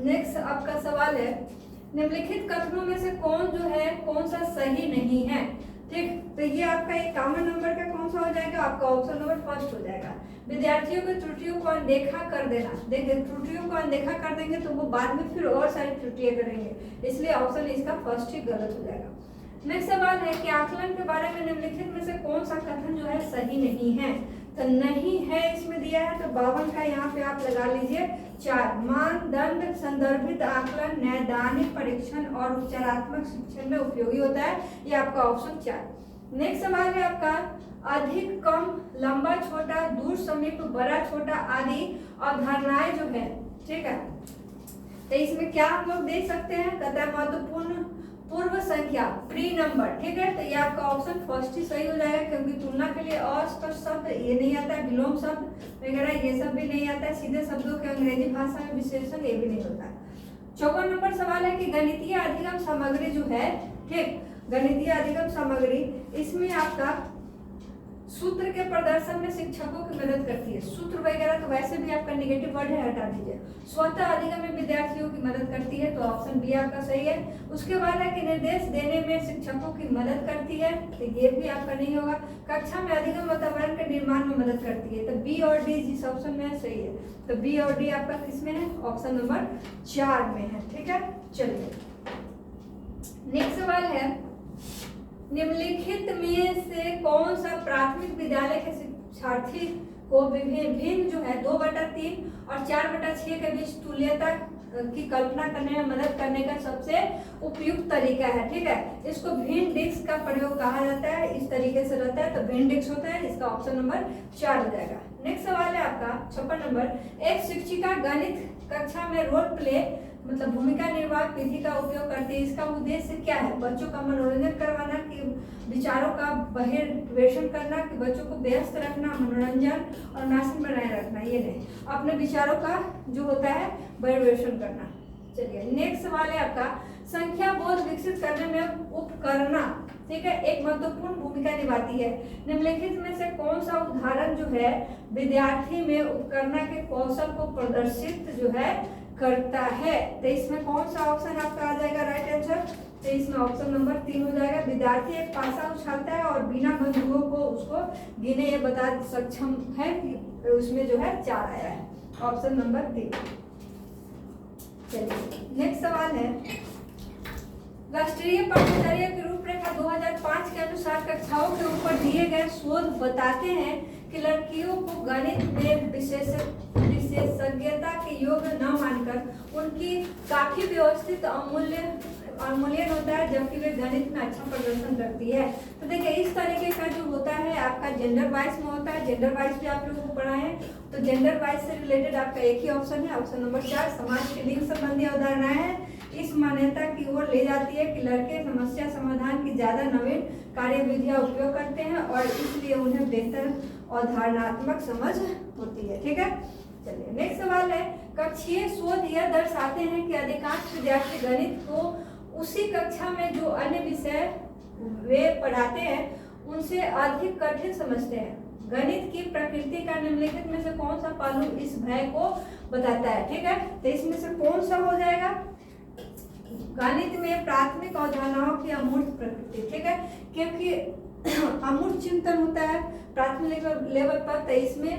नेक्स्ट आपका सवाल है, निम्नलिखित कथनों में से कौन जो है कौन सा सही नहीं है। ठीक, तो ये आपका एक कॉमन नंबर का कौन सा हो जाएगा, आपका ऑप्शन नंबर 1 हो जाएगा। विद्यार्थियों की त्रुटियों को अनदेखा कर देना। देखिए त्रुटियों को अनदेखा कर देंगे तो वो बाद में फिर और सारी त्रुटियां करेंगे, इसलिए ऑप्शन इसका 1 ही गलत हो जाएगा। नेक्स्ट सवाल है कि आकलन के बारे में निम्नलिखित में से कौन सा कथन जो है सही नहीं है। तो नहीं है इसमें दिया है, तो 52 का यहाँ पे आप लगा लीजिए 4। मानदंड संदर्भित आकलन नैदानिक परीक्षण और उपचारात्मक शिक्षण में उपयोगी होता है, ये आपका ऑप्शन 4। नेक्स्ट सवाल है आपका, अधिक कम, लंबा छोटा, दूर समीप, बड़ा छोटा आदि अवधारणाएं जो है। ठीक है, तो इसमें क्या हम लोग देख सकते हैं, कहता है महत्वपूर्ण पूर्व संख्या, प्री नंबर। ठीक है, तो ये आपका ऑप्शन 1 ही सही हो जाएगा, क्योंकि तुलना के लिए अस्पष्ट शब्द ये नहीं आता है, विलोम शब्द वगैरह ये सब भी नहीं आता है, सीधे शब्दों के अंग्रेजी भाषा में विशेषण ये भी नहीं होता है। 54 नंबर सवाल है कि गणितीय अधिगम सामग्री जो है, ठीक, गणितीय अधिगम सामग्री इसमें आपका सूत्र के प्रदर्शन में शिक्षकों की मदद करती है। सूत्र वगैरह तो वैसे भी आपका नेगेटिव वर्ड है, हटा दीजिए। स्वतः अधिगम में विद्यार्थियों की मदद करती है, तो ऑप्शन बी आपका सही है। उसके बाद है कि निर्देश देने में शिक्षकों की मदद करती है, तो ये भी आपका नहीं होगा। कक्षा में अधिगम वातावरण के निर्माण में मदद करती है, तो बी और डी जिस ऑप्शन में है सही है, तो बी और डी आपका किस में है, ऑप्शन नंबर 4 में है। ठीक है, चलिए नेक्स्ट सवाल है, निम्नलिखित में से कौन सा प्राथमिक विद्यालय के शिक्षार्थी को भिन्न जो है 2/3 और 4/6 के बीच तुल्यता की कल्पना करने में मदद करने का सबसे उपयुक्त तरीका है। ठीक है, इसको भिन्न डिस्क का प्रयोग कहा जाता है, इस तरीके से रहता है, तो भिन्न डिस्क होता है, इसका ऑप्शन नंबर 4 हो जाएगा। नेक्स्ट सवाल है आपका 56 नंबर, एक शिक्षिका गणित कक्षा में रोल प्ले मतलब भूमिका निर्वाह विधि का उपयोग करती है, इसका उद्देश्य क्या है। बच्चों का मनोरंजन करवाना, कि विचारों का बहिर्वेशन करना, कि बच्चों को व्यस्त रखना, मनोरंजन और नासन बनाए रखना, ये नहीं, अपने विचारों का जो होता है बहिर्वेशन करना। चलिए नेक्स्ट सवाल है आपका, संख्या बोध विकसित करने में उपकरणा, ठीक है, एक महत्वपूर्ण भूमिका निभाती है। निम्नलिखित में से कौन सा उदाहरण जो है विद्यार्थी में उपकरणा के कौशल को प्रदर्शित जो है करता है। तो इसमें कौन सा ऑप्शन आपका आ जाएगा राइट आंसर? तो इसमें ऑप्शन नंबर 3 हो जाएगा। विद्यार्थी एक पासा उछालता है और बिना बंधुओं को उसको गिने ये बता सक्षम है कि उसमें जो है 4 आया है। Option number 3। चलिए नेक्स्ट सवाल है, राष्ट्रीय पाठ्यचर्या की रूपरेखा 2005 के अनुसार कक्षाओं के ऊपर दिए गए शोध बताते हैं कि लड़कियों को गणित में विशेषज्ञता के योग्य न मानकर उनकी काफी व्यवस्थित अवमूल्यन होता है, जबकि वे गणित में अच्छा प्रदर्शन करती है। तो देखिए इस तरीके का जो होता है आपका जेंडर वाइज में होता है। जेंडर वाइज भी आप लोगों को पढ़ा है। तो जेंडर वाइज से रिलेटेड आपका एक ही ऑप्शन है, ऑप्शन नंबर 4। समाज के लिंग संबंधी अवधारणाएं हैं इस मान्यता की ओर ले जाती है कि लड़के समस्या समाधान की ज्यादा नवीन कार्यविधियां उपयोग करते हैं और इसलिए उन्हें बेहतर अवधारणात्मक समझ होती है। ठीक है, चलिए नेक्स्ट सवाल है, कक्षीय शोध यह दर्शाते हैं कि अधिकांश विद्यार्थी गणित को उसी कक्षा में जो अन्य विषय वे पढ़ाते हैं उनसे अधिक कठिन समझते हैं। गणित की प्रकृति का निम्नलिखित में से कौन सा पहलू इस भय को बताता है? ठीक है, तो इसमें से कौन सा हो जाएगा? गणित में प्राथमिक अवधारणाओं की अमूर्त प्रकृति। ठीक है, क्योंकि अमूर्त चिंतन होता है प्राथमिक लेवल पर, तो इसमें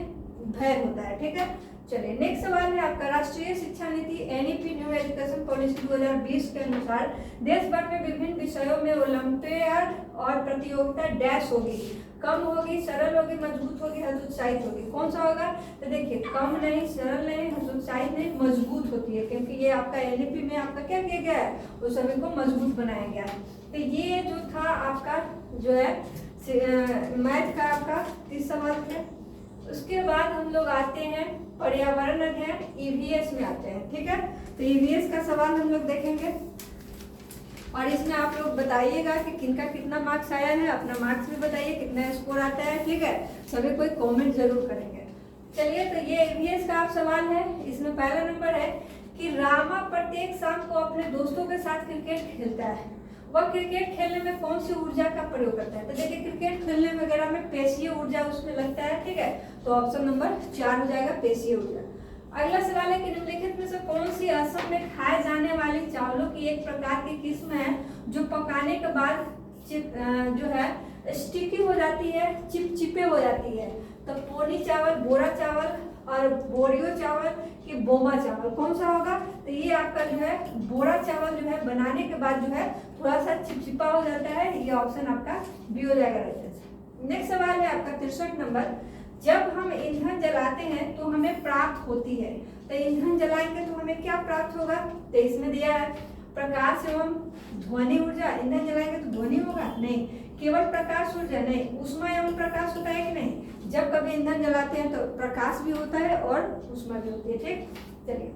भय होता है। ठीक है, चलिए नेक्स्ट सवाल है आपका, राष्ट्रीय शिक्षा नीति एनईपी न्यू एजुकेशन पॉलिसी 2020 के अनुसार देश भर में विभिन्न विषयों में ओलंपियाड और प्रतियोगिता डैश होगी, कम होगी, सरल होगी, मजबूत होगी, हतोत्साहित होगी। कौन सा होगा? तो देखिए कम नहीं, सरल नहीं, हतोत्साहित नहीं, मजबूत होती है, क्योंकि ये आपका एनईपी में आपका क्या किया गया है, उस सभी को मजबूत बनाया गया है। तो ये जो था आपका जो है मैथ का आपका 30 सवाल है। उसके बाद हम लोग आते हैं पर्यावरण अध्ययन ईवीएस में आते हैं। ठीक है, तो ईवीएस का सवाल हम लोग देखेंगे और इसमें आप लोग बताइएगा कि किनका कितना मार्क्स आया है, अपना मार्क्स भी बताइए कितना स्कोर आता है। ठीक है, सभी कोई कमेंट जरूर करेंगे। चलिए, तो ये ईवीएस का आप सवाल है। इसमें पहला नंबर है कि रामा प्रत्येक शाम को अपने दोस्तों के साथ क्रिकेट खेलता है। वह क्रिकेट खेलने में कौन सी ऊर्जा का प्रयोग करता है? तो देखिए क्रिकेट खेलने वगैरह में पेशीय ऊर्जा उसमें लगता है। ठीक है, तो ऑप्शन नंबर 4 हो जाएगा, पेशीय ऊर्जा। अगला सवाल है कि निम्नलिखित में से कौन सी असम में खाए जाने वाली चावलों की एक प्रकार की किस्म है जो पकाने के बाद जो है स्टिकी हो जाती है, चिपचिपे हो जाती है? तो पोनी चावल, बोरा चावल और बोरियो चावल कि बोमा चावल, कौन सा होगा? तो ये आपका जो है बोरा चावल जो है बनाने के बाद जो है थोड़ा सा चिपचिपा हो जाता है। ये ऑप्शन आपका बी हो जाएगा। नेक्स्ट सवाल है आपका 63 नंबर, जब हम ईंधन जलाते हैं तो हमें प्राप्त होती है, तो ईंधन जलाएंगे तो हमें क्या प्राप्त होगा? तो इसमें दिया है प्रकाश एवं ध्वनि ऊर्जा। ईंधन जलाएंगे तो ध्वनि होगा? नहीं। केवल प्रकाश ऊर्जा? नहीं। ऊष्मा एवं प्रकाश होता है कि नहीं? जब कभी ईंधन जलाते हैं तो प्रकाश भी होता है और ऊष्मा भी होती है। ठीक, चलिए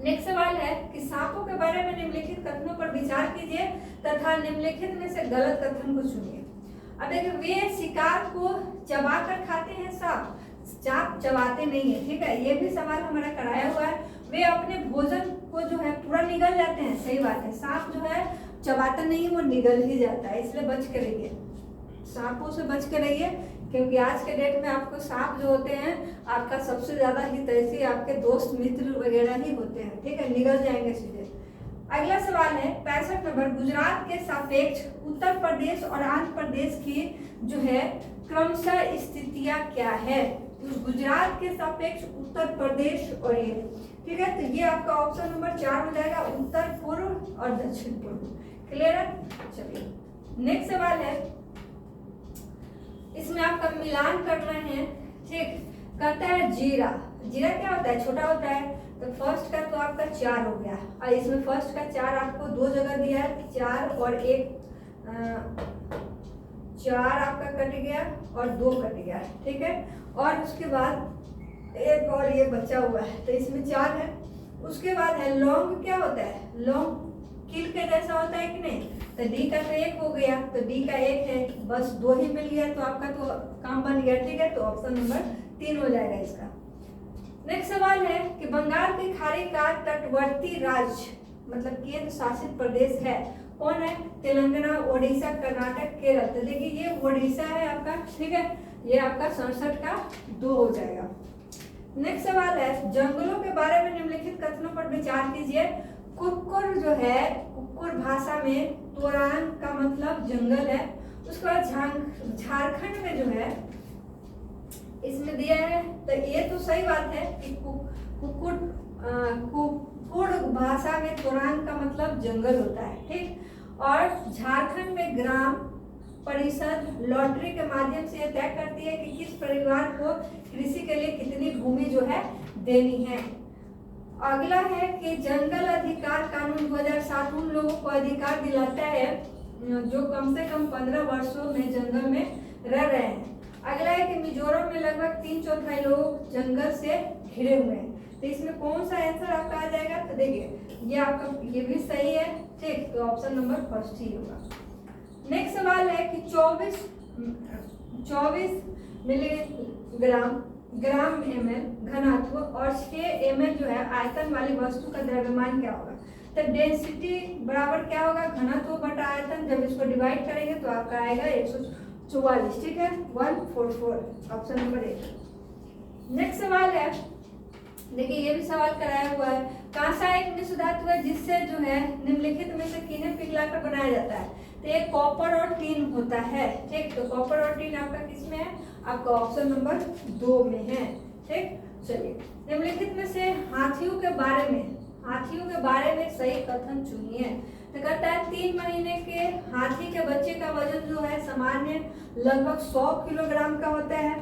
नेक्स्ट सवाल है कि सांपों के बारे में निम्नलिखित कथनों पर विचार कीजिए तथा निम्नलिखित में से गलत कथन को चुनिए। अब देखिए, वे शिकार को चबाकर खाते हैं, सांप चबाते नहीं है। ठीक है, ये भी सवाल हमारा कराया हुआ है। वे अपने भोजन को जो है पूरा निगल जाते हैं, सही बात है। सांप जो है चबाता नहीं, वो निगल ही जाता है, इसलिए बच के रहिए, सांपों से बच के रहिए, क्योंकि आज के डेट में आपको सांप जो होते हैं आपका सबसे ज्यादा हितैषी आपके दोस्त मित्र वगैरह ही होते हैं। ठीक है, निगल जाएंगे सीधे। अगला सवाल है 65 नंबर, गुजरात के सापेक्ष उत्तर प्रदेश और आंध्र प्रदेश की जो है क्रमशः स्थितियां क्या है? तो गुजरात के सापेक्ष उत्तर प्रदेश और ये, ठीक है, तो ये आपका ऑप्शन नंबर 4 हो जाएगा, उत्तर पूर्व और दक्षिण पूर्व। क्लियर है? चलिए नेक्स्ट सवाल है, इसमें आपका मिलान करना है। ठीक, कहता है जीरा। जीरा क्या होता है? छोटा होता है। तो फर्स्ट का तो आपका 4 हो गया, और इसमें फर्स्ट का 4 आपको 2 जगह दिया है, 4 और 1, 4 आपका कट गया और 2 कट गया। ठीक है, और उसके बाद एक और ये बचा हुआ है, तो इसमें 4 है। उसके बाद है लौंग। क्या होता है? लौंग किल के जैसा होता है कि नहीं? तो डी का तो 1 हो गया, तो डी का 1 है, बस 2 ही मिल गया, तो आपका तो काम बन गया। ठीक है, तो ऑप्शन नंबर 3 हो जाएगा इसका। नेक्स्ट सवाल है कि बंगाल की खाड़ी का तटवर्ती राज्य मतलब केंद्र शासित प्रदेश है, कौन है? तेलंगाना, ओडिशा, कर्नाटक, केरल। तो देखिए ये ओडिशा है आपका। ठीक है, ये आपका 67 का 2 हो जाएगा। नेक्स्ट सवाल है, जंगलों के बारे में निम्नलिखित कथनों प्रश्नों पर विचार कीजिए। कुक्कुर जो है, कुक्कुर भाषा में तोरान का मतलब जंगल है। उसके बाद झारखंड में जो है इसमें दिया है, तो ये तो सही बात है कि कुक्कुर भाषा में तोरान का मतलब जंगल होता है, ठीक। और झारखंड में ग्राम परिषद लॉटरी के माध्यम से यह तय करती है कि किस परिवार को कृषि के लिए कितनी भूमि जो है देनी है। अगला है कि जंगल अधिकार कानून 2007 उन लोगों को अधिकार दिलाता है जो कम से कम 15 वर्षों में जंगल में रह रहे हैं। अगला है कि मिजोरम में लगभग 3/4 लोग जंगल से घिरे हुए हैं। तो इसमें कौन सा आंसर आपका आ जाएगा? तो देखिए ये आपका ये भी सही है, ठीक। तो ऑप्शन नंबर फर्स्ट ही होगा। नेक्स्ट सवाल है कि 24 मिलीग्राम ग्राम ml घनत्व और 6 ml जो है आयतन वाली वस्तु का द्रव्यमान क्या होगा? तो डेंसिटी बराबर क्या होगा? घनत्व बटा आयतन। जब इसको डिवाइड करेंगे तो आपका आएगा 144, ठीक है, 144, ऑप्शन नंबर 1। नेक्स्ट सवाल है, देखिए ये भी सवाल कराया हुआ है। कांसा एक मिश्र धातु है जिससे जो है निम्नलिखित में से किन्हें पिघलाकर बनाया जाता है? तो ये कॉपर और टीन होता है, ठीक। तो कॉपर और टीन आपका किस में है? आपका ऑप्शन नंबर 2 में है, ठीक। चलिए निम्नलिखित में से हाथियों के बारे में सही कथन चुनिए। तो कहता है 3 महीने के हाथी के बच्चे का वजन जो है सामान्य लगभग 100 किलोग्राम का होता है।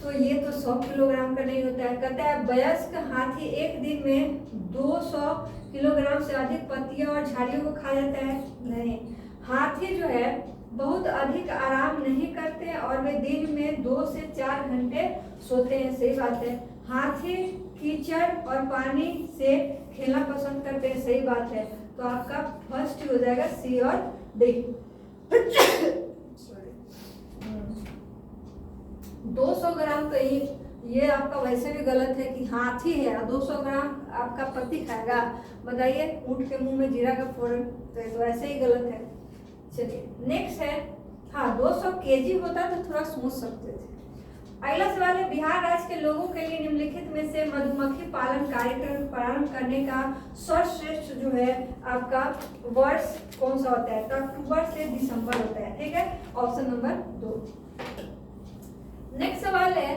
तो ये तो 100 किलोग्राम का नहीं होता है। कहता है वयस्क हाथी एक दिन में 200 किलोग्राम से अधिक पत्तियों और झाड़ियों को खा जाता है? नहीं। हाथी जो है बहुत अधिक आराम नहीं करते और वे दिन में 2 से 4 घंटे सोते हैं, सही बात है। हाथी कीचड़ और पानी से खेलना पसंद करते हैं, सही बात है। तो आपका फर्स्ट हो जाएगा सी और डी। 200 ग्राम तो ये आपका वैसे भी गलत है कि हाथी है और 200 ग्राम आपका पत्ती खाएगा, बताइए। ऊंट के मुंह में जीरा का फोड़न, तो ये तो वैसे ही गलत है। चलिए नेक्स्ट है, हाँ 200 केजी होता तो थोड़ा सोच सकते थे। अगला सवाल है, बिहार राज्य के लोगों के लिए निम्नलिखित में से मधुमक्खी पालन कार्यक्रम प्रारंभ करने का सर्वश्रेष्ठ जो है आपका वर्ष कौन सा होता है? तो अक्टूबर से दिसंबर होता है, ठीक है, ऑप्शन नंबर 2। नेक्स्ट सवाल है,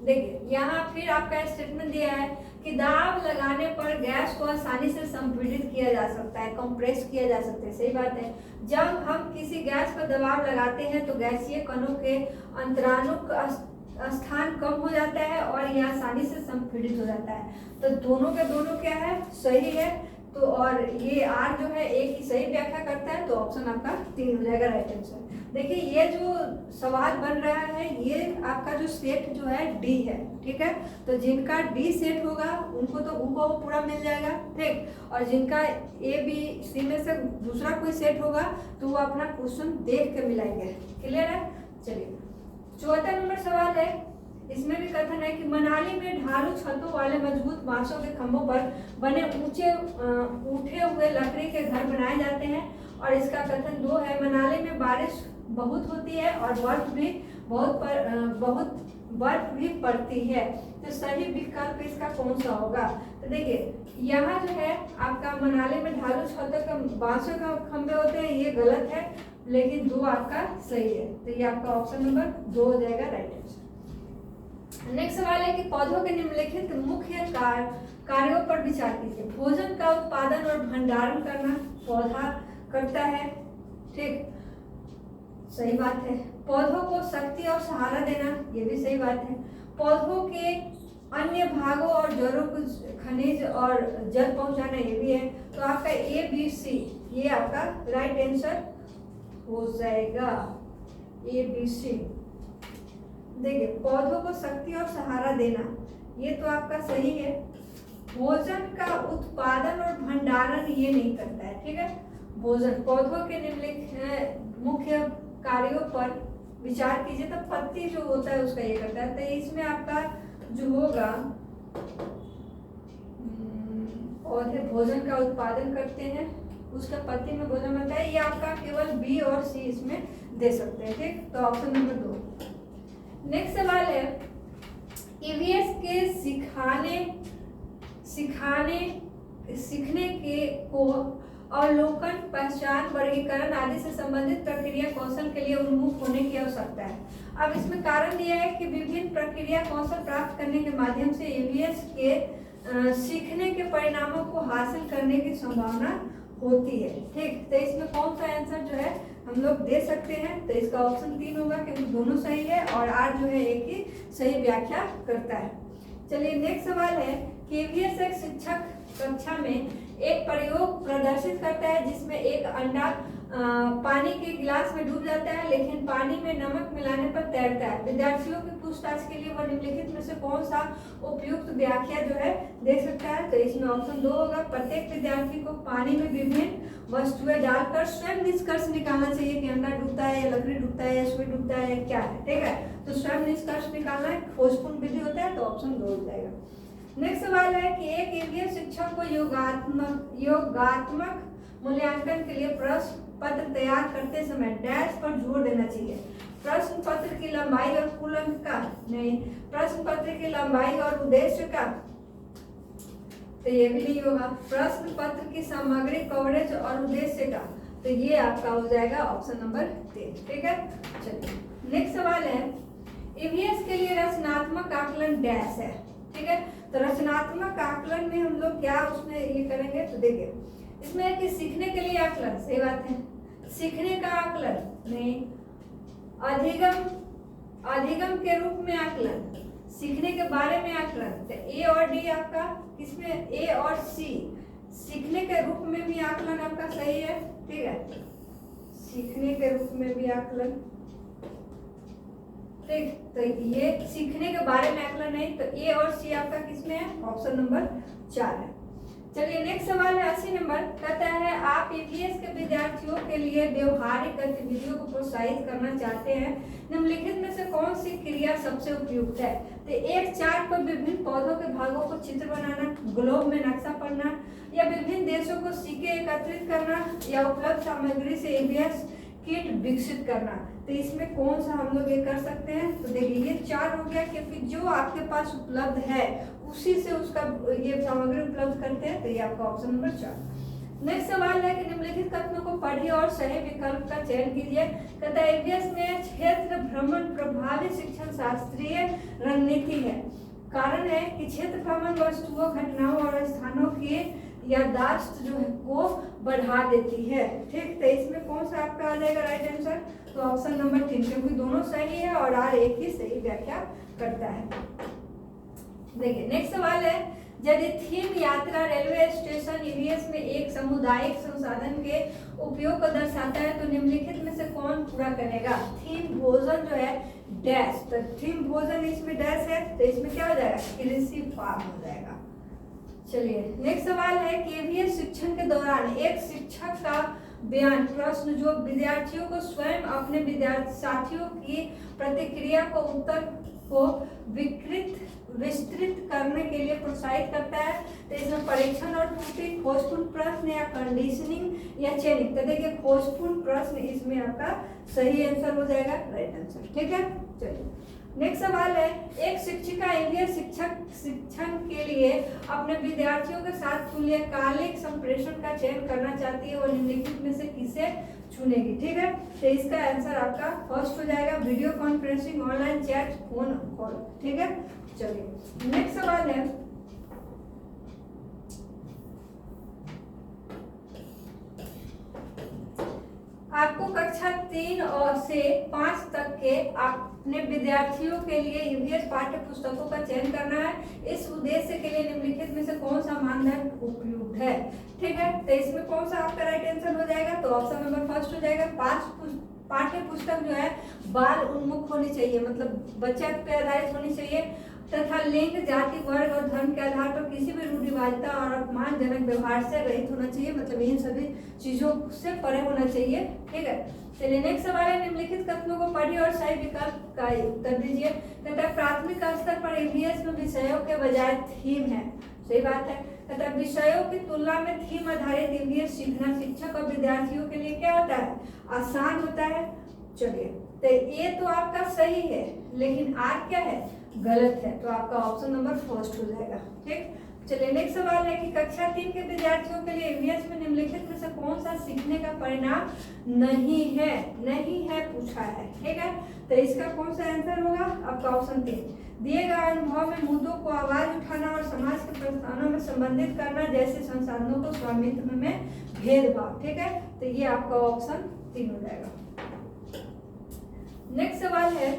देखिए यहाँ फिर आपका स्टेटमेंट दिया है कि दाब लगाने पर गैस को आसानी से संपीड़ित किया जा सकता है, कंप्रेस किया जा सकता है, सही बात है। जब हम किसी गैस पर दबाव लगाते हैं तो गैसीय कणों के अंतराणु का स्थान कम हो जाता है और यह आसानी से संपीड़ित हो जाता है। तो दोनों के दोनों क्या है? सही है। तो और ये आर जो है एक ही सही व्याख्या करता है, तो ऑप्शन आपका 3 हो जाएगा राइट आंसर। देखिए ये जो सवाल बन रहा है ये आपका जो सेट जो है डी है, ठीक है। तो जिनका डी सेट होगा उनको तो वो पूरा मिल जाएगा, ठीक। और जिनका ए बी सी में से दूसरा कोई सेट होगा तो वो अपना क्वेश्चन देख के मिलाएंगे, क्लियर है। चलिए 14 नंबर सवाल है, इसमें भी कथन है कि मनाली में ढालू छतों वाले मजबूत बांसों के खंभों पर बने ऊंचे उठे हुए लकड़ी के घर बनाए जाते हैं। और इसका कथन 2 है, मनाली में बारिश बहुत होती है और बहुत बर्फ भी पड़ती है। तो सही विकल्प इसका कौन सा होगा? तो देखिए यहाँ जो है आपका मनाली में ढालू छतों के बांसों का खंभे होते हैं, ये गलत है, लेकिन 2 आपका सही है। तो ये आपका ऑप्शन नंबर 2 हो जाएगा राइट आंसर। नेक्स्ट सवाल है कि पौधों के निम्नलिखित मुख्य कार्यों पर विचार कीजिए। भोजन का उत्पादन और भंडारण करना पौधा करता है, ठीक, सही बात है। पौधों को शक्ति और सहारा देना, ये भी सही बात है। पौधों के अन्य भागों और जड़ों को खनिज और जल पहुंचाना, ये भी है। तो आपका ए बी सी ये आपका राइट आंसर हो जाएगा, ए बी सी। देखिए पौधों को शक्ति और सहारा देना, ये तो आपका सही है। भोजन का उत्पादन और भंडारण ये नहीं करता है, ठीक है। भोजन पौधों के निम्नलिखित मुख्य कार्यों पर विचार कीजिए। तो पत्ती जो होता है उसका ये करता है। तो इसमें आपका जो होगा पौधे भोजन का उत्पादन करते हैं, उसका पत्ती में भोजन बनता है, ये आपका केवल बी और सी इसमें दे सकते हैं, ठीक। तो ऑप्शन नंबर 2। नेक्स्ट सवाल है, ईवीएस के सीखने के को अवलोकन, पहचान, वर्गीकरण आदि से संबंधित प्रक्रिया कौशल के लिए उन्मुख होने की आवश्यकता है। अब इसमें कारण दिया है कि विभिन्न प्रक्रिया कौशल प्राप्त करने के माध्यम से ईवीएस के सीखने के परिणामों को हासिल करने की संभावना होती है। ठीक, तो इसमें कौन सा आंसर जो है हम लोग दे सकते हैं? तो इसका ऑप्शन 3 होगा क्योंकि दोनों सही है और आर जो है एक ही सही व्याख्या करता है। चलिए नेक्स्ट सवाल है कि ईवीएस एक शिक्षक कक्षा में एक प्रयोग प्रदर्शित करता है जिसमें एक अंडा पानी के गिलास में डूब जाता है लेकिन पानी में नमक मिलाने पर तैरता है। विद्यार्थियों की पूछताछ के लिए वह निम्नलिखित में से कौन सा उपयुक्त व्याख्या जो है दे सकता है? तो इसमें ऑप्शन 2 होगा। प्रत्येक विद्यार्थी को पानी में विभिन्न वस्तुएं डालकर स्वयं निष्कर्ष निकालना चाहिए कि अंडा डूबता है या लकड़ी डूबता है या सुई डूबता है या क्या है। ठीक है, तो स्वयं निष्कर्ष निकालना है, खोजपूर्ण विधि होता है, तो ऑप्शन 2 हो जाएगा। नेक्स्ट सवाल है कि एक ईवीएस शिक्षक को योगात्मक मूल्यांकन के लिए प्रश्न पत्र तैयार करते समय डैश पर जोर देना चाहिए। प्रश्न पत्र की लंबाई और कुल अंक का नहीं, प्रश्न पत्र की लंबाई और उद्देश्य का, तो ये भी नहीं होगा। प्रश्न पत्र की सामग्री, कवरेज और उद्देश्य का, तो ये आपका हो जाएगा ऑप्शन नंबर 3। ठीक है, चलिए नेक्स्ट सवाल है ईवीएस के लिए रचनात्मक आकलन डैश है। ठीक है, तो रचनात्मक आकलन में हम लोग क्या उसमें ये करेंगे? तो देखिए इसमें है कि सीखने के लिए आकलन, सही बात है। सीखने का आकलन नहीं, अधिगम के रूप में आकलन, सीखने के बारे में आकलन, तो ए और डी आपका किसमें? ए और सी, सीखने के रूप में भी आकलन आपका सही है। ठीक है, सीखने के रूप में भी आकलन, ठीक, तो ये सीखने के बारे में आकलन नहीं, तो ए और सी आपका किसमें है? ऑप्शन नंबर 4 है। चलिए नेक्स्ट सवाल है 80 नंबर, कहता है आप ईवीएस के विद्यार्थियों के लिए व्यवहारिक गतिविधियों को प्रोत्साहित करना चाहते हैं, निम्नलिखित में से कौन सी क्रिया सबसे उपयुक्त है? तो एक चार्ट पर विभिन्न पौधों के भागों को चित्र बनाना, ग्लोब में नक्शा पढ़ना, या विभिन्न देशों को सिक्के एकत्रित करना, या उपलब्ध सामग्री से ईवीएस किट विकसित करना। तो इसमें कौन सा हम लोग ये कर सकते हैं? तो देखिए ये 4 हो गया क्योंकि जो आपके पास उपलब्ध है उसी से उसका ये सामग्री उपलब्ध करते हैं, तो ये आपका ऑप्शन नंबर 4। नेक्स्ट सवाल है कि निम्नलिखित कथनों को पढ़िए और सही विकल्प का चयन कीजिए। कहता है ईवीएस में क्षेत्र भ्रमण प्रभावी शिक्षण शास्त्रीय रणनीति है। कारण है कि क्षेत्र भ्रमण वस्तुओं, घटनाओं और स्थानों की याददाश्त जो है को बढ़ा देती है। ठीक, तो इसमें कौन सा आपका आ जाएगा राइट आंसर? तो ऑप्शन नंबर 3, क्योंकि दोनों सही है और आर एक ही सही व्याख्या करता है। देखिए नेक्स्ट सवाल है यदि थीम यात्रा रेलवे स्टेशन ईवीएस में एक सामुदायिक संसाधन के उपयोग को दर्शाता है तो निम्नलिखित में से कौन पूरा करेगा? थीम भोजन जो है डैश, तो थीम भोजन इसमें डैश है, तो इसमें क्या हो जाएगा? कृषि फार्म हो जाएगा। चलिए नेक्स्ट सवाल है कि ईवीएस शिक्षण के दौरान एक शिक्षक का बयान प्रश्न जो विद्यार्थियों को स्वयं अपने विद्यार्थी साथियों की प्रतिक्रिया को उत्तर को विस्तृत करने के लिए प्रोत्साहित करता है। तो इसमें परीक्षण और त्रुटि, खोजपूर्ण प्रश्न या कंडीशनिंग या चेनिंग, तो देखिए खोजपूर्ण प्रश्न इसमें आपका सही आंसर हो जाएगा, राइट आंसर। ठीक है, चलिए नेक्स्ट सवाल है एक शिक्षिका ईवीएस शिक्षण के लिए अपने विद्यार्थियों के साथ तुल्यकालिक संप्रेषण का चयन करना चाहती है, वो निम्नलिखित में से किसे चुनेगी? ठीक है, तो इसका आंसर आपका फर्स्ट हो जाएगा video conferencing, online chat, phone call. ठीक है, चलिए नेक्स्ट सवाल है आपको कक्षा 3 और से 5 तक के अपने विद्यार्थियों के लिए ईवीएस पाठ्य पुस्तकों का चयन करना है। इस उद्देश्य के लिए निम्नलिखित में से कौन सा मानदंड उपयुक्त है? ठीक है, तो इसमें कौन सा आपका राइट आंसर हो जाएगा? तो ऑप्शन नंबर फर्स्ट हो जाएगा। पाठ्य पुस्तक जो है बाल उन्मुख होनी चाहिए, मतलब बच्चा पे आधारित होनी चाहिए तथा लिंग, जाति, वर्ग और धर्म के आधार पर किसी भी रूढ़िवादिता और अपमानजनक व्यवहार से रहित होना चाहिए, मतलब इन सभी चीजों से परे होना चाहिए। ठीक है, चलिए नेक्स्ट सवाल है निम्नलिखित कथनों को पढ़िए और सही विकल्प का उत्तर दीजिए। कहता है प्राथमिक स्तर पर ईवीएस में विषयों के बजाय थीम है, सही बात है। कहता है विषयों की तुलना में थीम आधारित ईवीएस सीखना शिक्षक और विद्यार्थियों के लिए क्या होता है? आसान होता है। चलिए तो ये तो आपका सही है, लेकिन आर क्या है? गलत है, तो आपका ऑप्शन नंबर फर्स्ट हो जाएगा। ठीक, चलिए नेक्स्ट सवाल है कि कक्षा 3 के विद्यार्थियों के लिए ईवीएस में निम्नलिखित में से कौन सा सीखने का परिणाम नहीं है पूछा है, ठीक है। तो इसका कौन सा आंसर होगा आपका ऑप्शन 3। दिए गए अनुभव में मुद्दों को आवाज उठाना और समाज के प्रश्नों में संबंधित करना जैसे संसाधनों को स्वामित्व में भेदभाव, ठीक है। तो ये आपका ऑप्शन 3 हो जाएगा। नेक्स्ट सवाल है,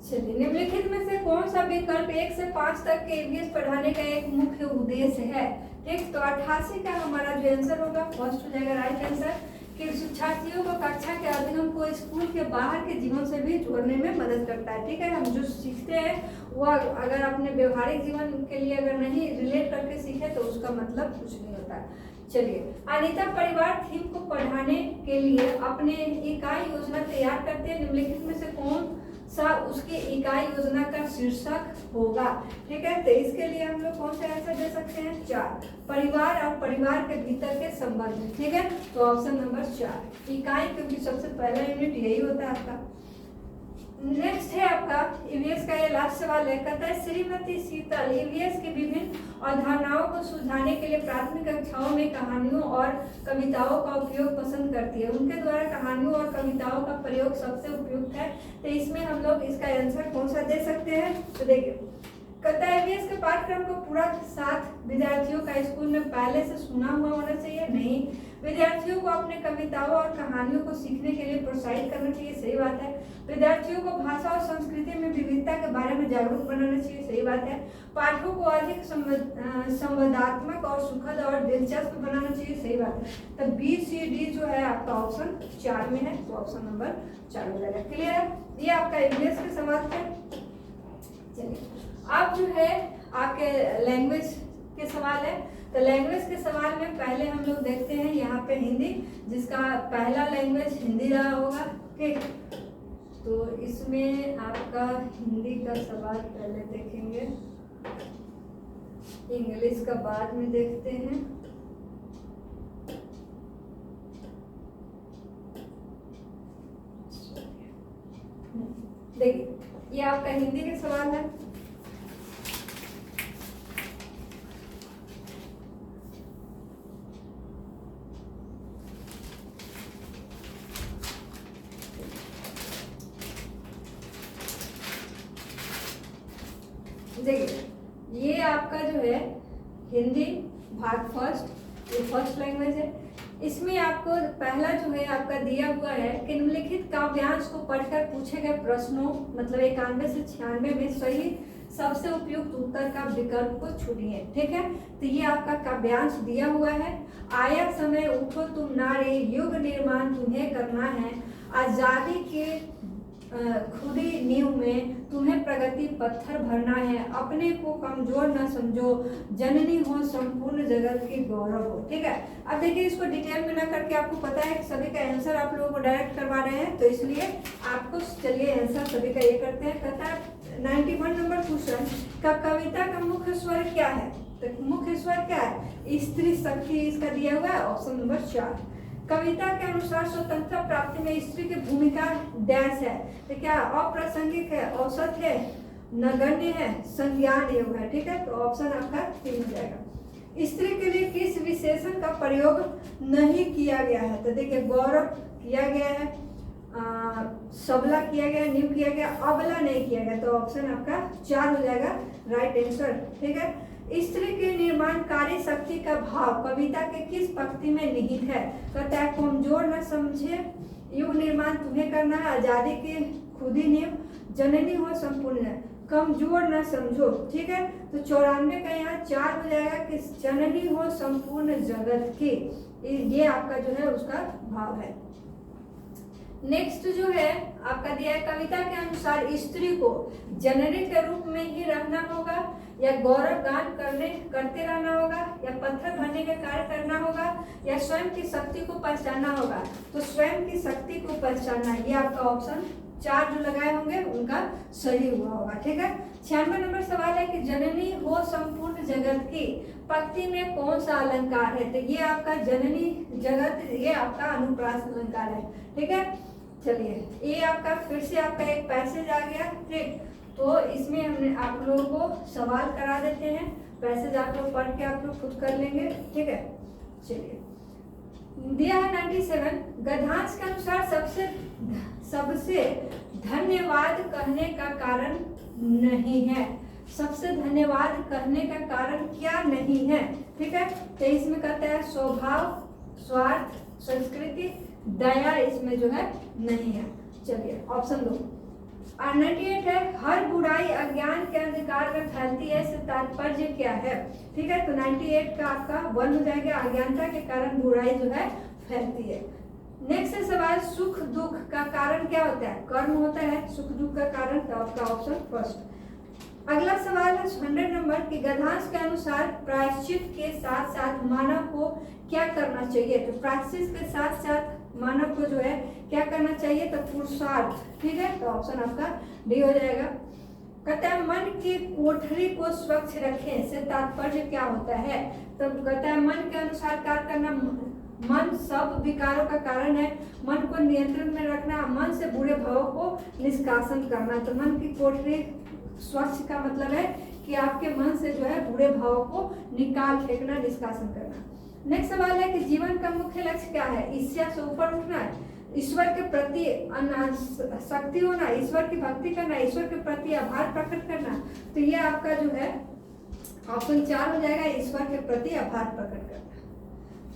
चलिए निम्नलिखित में से कौन सा विकल्प 1 से 5 तक के ईवीएस पढ़ाने का एक मुख्य उद्देश्य है, ठीक। तो 88 का हमारा जो आंसर होगा फर्स्ट हो जाएगा राइट आंसर, कि शिक्षार्थियों को कक्षा के अध्ययन को स्कूल के बाहर के जीवन से भी जोड़ने में मदद करता है, ठीक है। हम जो सीखते हैं वो अगर अपने व्यवहारिक जीवन के लिए अगर नहीं रिलेट करके सीखे तो उसका मतलब कुछ नहीं होता। चलिए अनीता परिवार थीम को पढ़ाने के लिए अपने इकाई योजना तैयार करते हैं, निम्नलिखित में से कौन सा उसकी इकाई योजना का शीर्षक होगा, ठीक है। तो इसके लिए हम लोग कौन सा आंसर दे सकते हैं 4, परिवार और परिवार के भीतर के संबंध, ठीक है। तो ऑप्शन नंबर 4 इकाई, क्योंकि सबसे पहला यूनिट यही होता है आपका। नेक्स्ट है आपका ईवीएस का ये लास्ट सवाल है, कहता है श्रीमती शीतल ईवीएस की विभिन्न अवधारणाओं को सुलझाने के लिए प्राथमिक कक्षाओं में कहानियों और कविताओं का उपयोग पसंद करती है, उनके द्वारा कहानियों और कविताओं का प्रयोग सबसे उपयुक्त है। तो इसमें हम लोग इसका आंसर कौन सा दे सकते हैं, तो देखिए कहता है ईवीएस के पाठ्यक्रम को पूरा साथ विद्यार्थियों का स्कूल में पहले से सुना हुआ होना चाहिए, नहीं। विद्यार्थियों को अपने कविताओं और कहानियों को सीखने के लिए प्रोत्साहित करना चाहिए, सही बात है। विद्यार्थियों को भाषा और संस्कृति में विविधता के बारे में जागरूक बनाना चाहिए, सही बात है। पाठों को अधिक संवादात्मक और सुखद और दिलचस्प बनाना चाहिए, सही बात है। तो बी सी डी जो है आपका ऑप्शन 4 में है, तो ऑप्शन नंबर 4 हो जाएगा। क्लियर है, ये आपका ईवीएस के सवाल थे। चलिए अब जो है आपके लैंग्वेज के सवाल है, तो लैंग्वेज के सवाल में पहले हम लोग देखते हैं यहाँ पे हिंदी, जिसका पहला लैंग्वेज हिंदी रहा होगा, ठीक। तो इसमें आपका हिंदी का सवाल पहले देखेंगे, इंग्लिश का बाद में देखते हैं। देखिए ये आपका हिंदी के सवाल है। देखिए ये आपका जो है हिंदी भाग फर्स्ट, ये फर्स्ट लैंग्वेज है। इसमें आपको पहला जो है आपका दिया हुआ है कि निम्नलिखित काव्यांश को पढ़कर पूछे गए प्रश्नों मतलब 91 से 96 में सही सबसे उपयुक्त उत्तर का विकल्प को चुनिए, ठीक है। तो ये आपका काव्यांश दिया हुआ है। आया समय उठो तुम नारी, युग निर्माण तुम्हें करना है, आजादी के खुदी नींव में तुम्हें प्रगति पत्थर भरना है, अपने को कमजोर न समझो, जननी हो संपूर्ण जगत की गौरव हो, ठीक है। अब देखिए इसको डिटेल में ना करके आपको पता है कि सभी का आंसर आप लोगों को डायरेक्ट करवा रहे हैं, तो इसलिए आपको चलिए आंसर सभी का ये करते हैं। कहता है 91 नंबर क्वेश्चन का कविता का मुख्य स्वर क्या है, तो मुख्य स्वर क्या है स्त्री शक्ति, इसका दिया हुआ है ऑप्शन नंबर 4। कविता के अनुसार स्वतंत्रता प्राप्ति में स्त्री की भूमिका डैश है, तो क्या अप्रासंगिक है, औसत है, नगण्य है, संज्ञान योग है, ठीक है। तो ऑप्शन आपका 3 हो जाएगा। स्त्री के लिए किस विशेषण का प्रयोग नहीं किया गया है, तो देखिए गौरव किया गया है, सबला किया गया, न्यू किया गया, अबला नहीं किया गया, तो ऑप्शन आपका 4 हो जाएगा राइट आंसर, ठीक है। स्त्री के निर्माणकारी शक्ति का भाव कविता के किस पंक्ति में निहित है, कहता है कमजोर न समझे, युग निर्माण तुम्हें करना है, आजादी की खुदी नींव, जननी हो संपूर्ण है, कमजोर न समझो, ठीक है। तो 94 का यहाँ 4 हो जाएगा कि जननी हो संपूर्ण जगत की, ये आपका जो है उसका भाव है। नेक्स्ट जो है आपका दिया है कविता के अनुसार स्त्री को जननी के रूप में ही रहना होगा, या गौरव गान करते रहना होगा, या पत्थर भरने का कार्य करना होगा, या स्वयं की शक्ति को पहचानना होगा, तो स्वयं की शक्ति को पहचानना, ये आपका ऑप्शन 4 जो लगाए होंगे उनका सही हुआ होगा, ठीक है। 96 नंबर सवाल है कि जननी हो संपूर्ण जगत की पंक्ति में कौन सा अलंकार है, तो ये आपका जननी जगत, ये आपका अनुप्रास अलंकार है, ठीक है। चलिए ये आपका फिर से आपका एक पैसेज आ गया, ठीक। तो इसमें हमने आप लोगों को सवाल करा देते हैं, पैसेज आप लोग पढ़ के आप लोग खुद कर लेंगे, ठीक है। चलिए दिया है 97, गद्यांश के अनुसार सबसे धन्यवाद कहने का कारण नहीं है। सबसे धन्यवाद कहने का कारण क्या नहीं है, ठीक है। तो इसमें कहते हैं स्वभाव, स्वार्थ, संस्कृति, दया इसमें जो है नहीं है। चलिए ऑप्शन 2 और 98 है, हर बुराई अज्ञान के अंधकार में फैलती है, इससे तात्पर्य क्या है, ठीक है। तो 98 का आपका 1 हो जाएगा, अज्ञानता के कारण बुराई जो है फैलती है। नेक्स्ट सवाल, सुख दुख का कारण क्या होता है, कर्म होता है सुख दुख का कारण, तो आपका ऑप्शन फर्स्ट। अगला सवाल है 100 नंबर की, गद्यांश के अनुसार प्रायश्चित के साथ साथ मानव को क्या करना चाहिए। तो प्रायश्चित के साथ साथ मानव को जो है क्या करना चाहिए, तो पुरुषार्थ, ठीक है। तो ऑप्शन आपका डी हो जाएगा। कहता है मन की कोठरी को स्वच्छ रखें, इससे तात्पर्य क्या होता है। तो कहता है मन के अनुसार कार्य करना, मन सब विकारों का कारण है, मन को नियंत्रण में रखना, मन से बुरे भावों को निष्कासन करना। तो मन की कोठरी स्वच्छ का मतलब है कि आपके मन से जो है बुरे भावों को निकाल फेंकना, निष्कासन करना। नेक्स्ट सवाल है कि जीवन का मुख्य लक्ष्य क्या है, ईर्ष्या से ऊपर उठना, ईश्वर के प्रति शक्ति होना, ईश्वर की भक्ति करना, ईश्वर के प्रति आभार प्रकट करना। तो ये आपका जो है ऑप्शन 4 हो जाएगा, ईश्वर के प्रति आभार प्रकट करना।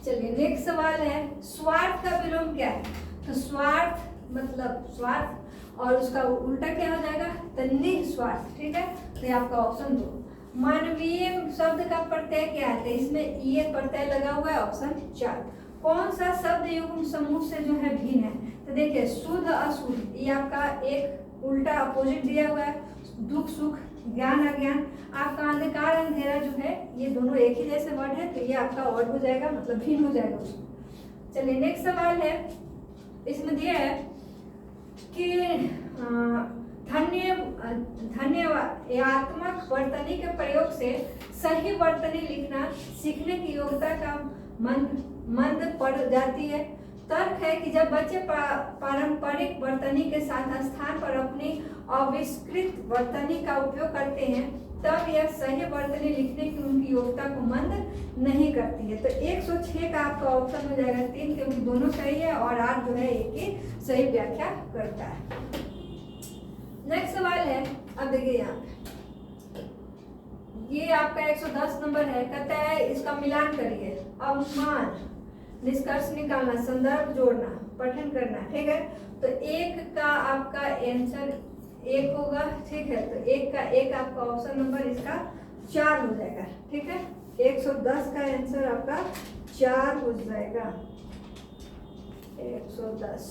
चलिए नेक्स्ट सवाल है, स्वार्थ का विलोम क्या है। तो स्वार्थ मतलब स्वार्थ और उसका उल्टा क्या हो जाएगा, तो निस्वार्थ, ठीक है। तो ये आपका ऑप्शन 2। मानवीय शब्द का प्रत्यय क्या है, तो इसमें ये प्रत्यय लगा हुआ है, ऑप्शन 4। कौन सा शब्द युग्म समूह से जो है भिन्न है, तो देखिए शुद्ध अशुद्ध, ये आपका एक उल्टा अपोजिट दिया हुआ है, दुख सुख, ज्ञान अज्ञान, आपका अंधकार अंधेरा जो है ये दोनों एक ही जैसे वर्ड है, तो ये आपका वर्ड हो जाएगा, मतलब भिन्न हो जाएगा उसमें। चलिए नेक्स्ट सवाल है, इसमें दिया है कि धन्यवादात्मक वर्तनी के प्रयोग से सही वर्तनी लिखना सीखने की योग्यता का मंद पड़ जाती है। तर्क है कि जब बच्चे पारंपरिक वर्तनी के साथ स्थान पर अपनी अविष्कृत वर्तनी का उपयोग करते हैं, तब यह सही वर्तनी लिखने की उनकी योग्यता को मंद नहीं करती है। तो 106 का आपका ऑप्शन हो जाएगा 3, क्योंकि दोनों सही है और 8 जो है एक ही सही व्याख्या करता है। नेक्स्ट सवाल है, अब देखिए यहाँ ये आपका 110 नंबर है, कहता है इसका मिलान करिए, अवमान, निष्कर्ष निकालना, संदर्भ जोड़ना, पठन करना, ठीक है। तो 1 का आपका आंसर 1 होगा, ठीक है। तो 1 का 1 आपका ऑप्शन नंबर इसका 4 हो जाएगा, ठीक है। 110 का आंसर आपका 4 हो जाएगा, 110।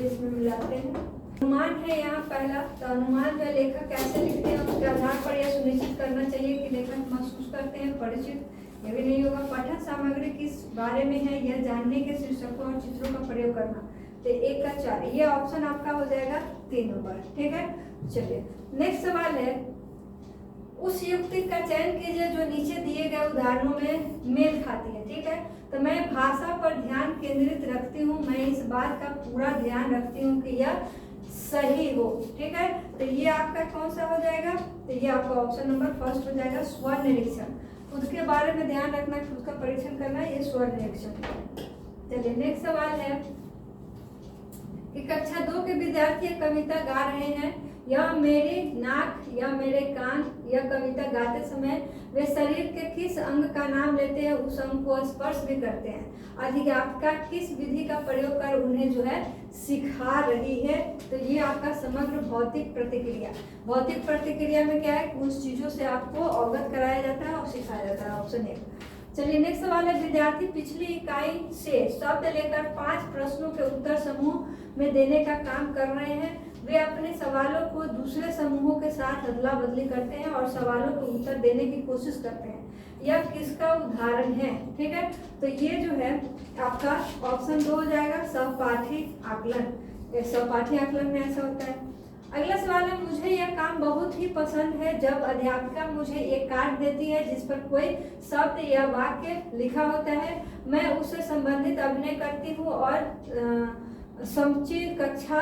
इसमें मिलाते हैं। अनुमान है यहाँ पहला, तो अनुमान में लेखक कैसे लिखते हैं उसके आधार पर यह सुनिश्चित करना चाहिए कि लेखक महसूस करते हैं परिचित, यह भी नहीं होगा। पठन सामग्री किस बारे में है यह जानने के शीर्षकों और चित्रों का प्रयोग करना। तो 1 का 4, ये ऑप्शन आपका हो जाएगा 3 नंबर, ठीक है। चलिए नेक्स्ट सवाल है, उस युक्ति का चयन कीजिए जो नीचे दिए गए उदाहरणों में मेल खाती है, ठीक है। तो मैं भाषा पर ध्यान केंद्रित रखती हूँ, मैं इस बात का पूरा ध्यान रखती हूँ कि यह सही हो, ठीक है। तो ये आपका कौन सा हो जाएगा, तो ये आपका ऑप्शन नंबर फर्स्ट हो जाएगा, स्वर निरीक्षण, खुद के बारे में ध्यान रखना, खुद का परीक्षण करना, ये स्वर निरीक्षण। चलिए नेक्स्ट सवाल है कि कक्षा 2 के विद्यार्थी कविता गा रहे हैं, यह मेरी नाक या मेरे कान, यह कविता गाते समय वे शरीर के किस अंग का नाम लेते हैं, उस अंग को स्पर्श भी करते हैं। अध्यापिका किस विधि का प्रयोग कर उन्हें जो है सिखा रही है। तो ये आपका समग्र भौतिक प्रतिक्रिया, भौतिक प्रतिक्रिया में क्या है, उस चीजों से आपको अवगत कराया जाता है और सिखाया जाता है, ऑप्शन 1। चलिए नेक्स्ट सवाल है, विद्यार्थी पिछली इकाई से शब्द लेकर 5 प्रश्नों के उत्तर समूह में देने का काम कर रहे हैं। वे अपने सवालों को दूसरे समूहों के साथ अदला बदली करते हैं और सवालों को उत्तर देने की कोशिश करते हैं। यह किसका उदाहरण है, ठीक है। तो ये जो है आपका ऑप्शन 2 हो जाएगा, सहपाठी आकलन। सहपाठी आकलन में ऐसा होता है। अगला सवाल है, मुझे यह काम बहुत ही पसंद है जब अध्यापिका मुझे एक कार्ड देती है जिस पर कोई शब्द या वाक्य लिखा होता है। मैं उससे संबंधित अभिनय करती हूँ और समूची कक्षा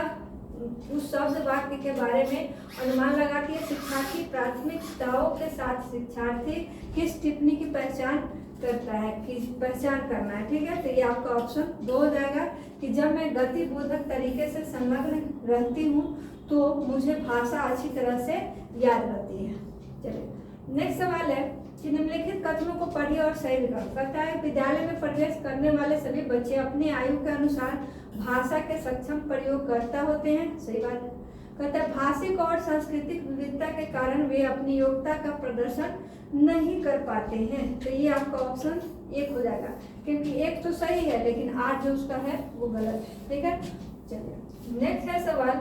उस शब्द वाक्य के बारे में अनुमान लगाती है। शिक्षार्थी प्राथमिकताओं के साथ शिक्षार्थी किस टिप्पणी की पहचान करता है, किस पहचान करना है। ठीक है, तो ये आपका ऑप्शन 2 हो जाएगा कि जब मैं गतिबोधक तरीके से संलग्न रहती हूँ तो मुझे भाषा अच्छी तरह से याद रहती है। चलिए नेक्स्ट सवाल है कि निम्नलिखित कथनों को पढ़िए और सही विकल्प। कहता है विद्यालय में प्रवेश करने वाले सभी बच्चे अपनी आयु के अनुसार भाषा के सक्षम प्रयोगकर्ता होते हैं। सही बात है। कहता है भाषिक और सांस्कृतिक विविधता के कारण वे अपनी योग्यता का प्रदर्शन नहीं कर पाते हैं। तो ये आपका ऑप्शन 1 हो जाएगा, क्योंकि 1 तो सही है लेकिन 8 जो उसका है वो गलत है। ठीक है, चलिए नेक्स्ट है सवाल,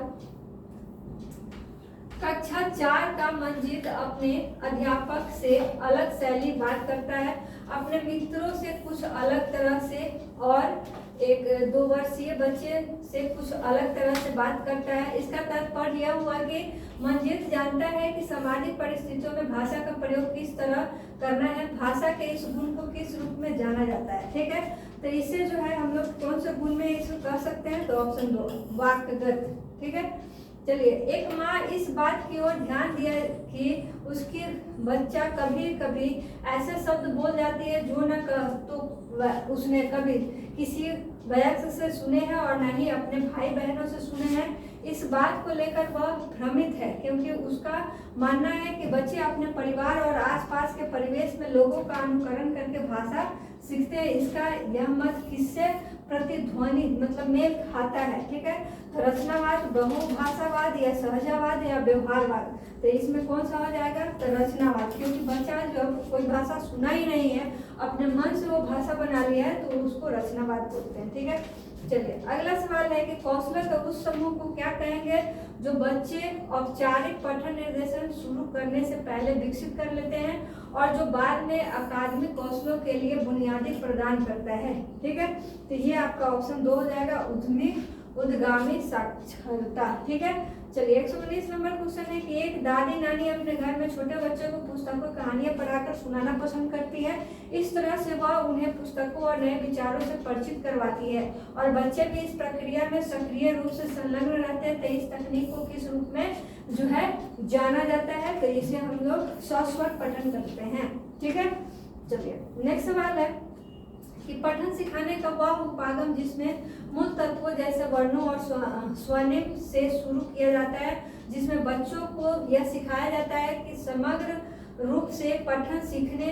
कक्षा 4 का मंजीत अपने अध्यापक से अलग शैली बात करता है, अपने मित्रों से कुछ अलग तरह से और एक 2 वर्षीय बच्चे से कुछ अलग तरह से बात करता है। इसका तात्पर्य यह हुआ कि मंजीत जानता है कि सामाजिक परिस्थितियों में भाषा का प्रयोग किस तरह करना है, भाषा के इस गुण को किस रूप में जाना जाता है। ठीक है, तो इससे जो है हम लोग कौन से गुण में इसको कर सकते हैं, तो ऑप्शन 2 वाक्यगत। ठीक है, चलिए एक माँ इस बात की ओर ध्यान दिया कि उसकी बच्चा कभी कभी ऐसे शब्द बोल जाती है जो न तो उसने कभी किसी वयस्क से सुने हैं और न ही अपने भाई बहनों से सुने हैं। इस बात को लेकर वह भ्रमित है क्योंकि उसका मानना है कि बच्चे अपने परिवार और आसपास के परिवेश में लोगों का अनुकरण करके भाषा सीखते हैं। इसका यह मत किससे प्रतिध्वनि मतलब मेल खाता है। ठीक है, तो रचनावाद, बहुभाषावाद या सहजावाद या व्यवहारवाद, तो इसमें कौन सा हो जाएगा, तो रचनावाद, क्योंकि बच्चा जब कोई भाषा सुना ही नहीं है अपने मन से वो भाषा बना लिया है तो उसको रचनावाद बोलते हैं। ठीक है, चलिए अगला सवाल है कि कौशल के उस समूह को क्या कहेंगे जो बच्चे औपचारिक पठन निर्देशन शुरू करने से पहले विकसित कर लेते हैं और जो बाद में अकादमिक कौशलों के लिए बुनियादी प्रदान करता है। ठीक है, तो ये आपका ऑप्शन 2 हो जाएगा, उद्गामी साक्षरता। ठीक है, चलिए 119 नंबर क्वेश्चन है कि एक दादी नानी अपने घर में छोटे बच्चों को पुस्तकों कहानियां पढ़ाकर सुनाना पसंद करती है। इस तरह से वह उन्हें पुस्तकों और नए विचारों से परिचित करवाती है और बच्चे भी इस प्रक्रिया में सक्रिय रूप से संलग्न रहते हैं। तो इस तकनीक को किस रूप में जो है जाना जाता है, तो इसे हम लोग सस्वर पठन करते हैं। ठीक है, चलिए नेक्स्ट सवाल है कि पठन सिखाने का वह उपागम जिसमें मूल तत्वों जैसे वर्णों और स्वनिम से शुरू किया जाता है, जिसमें बच्चों को यह सिखाया जाता है कि समग्र रूप से पठन सीखने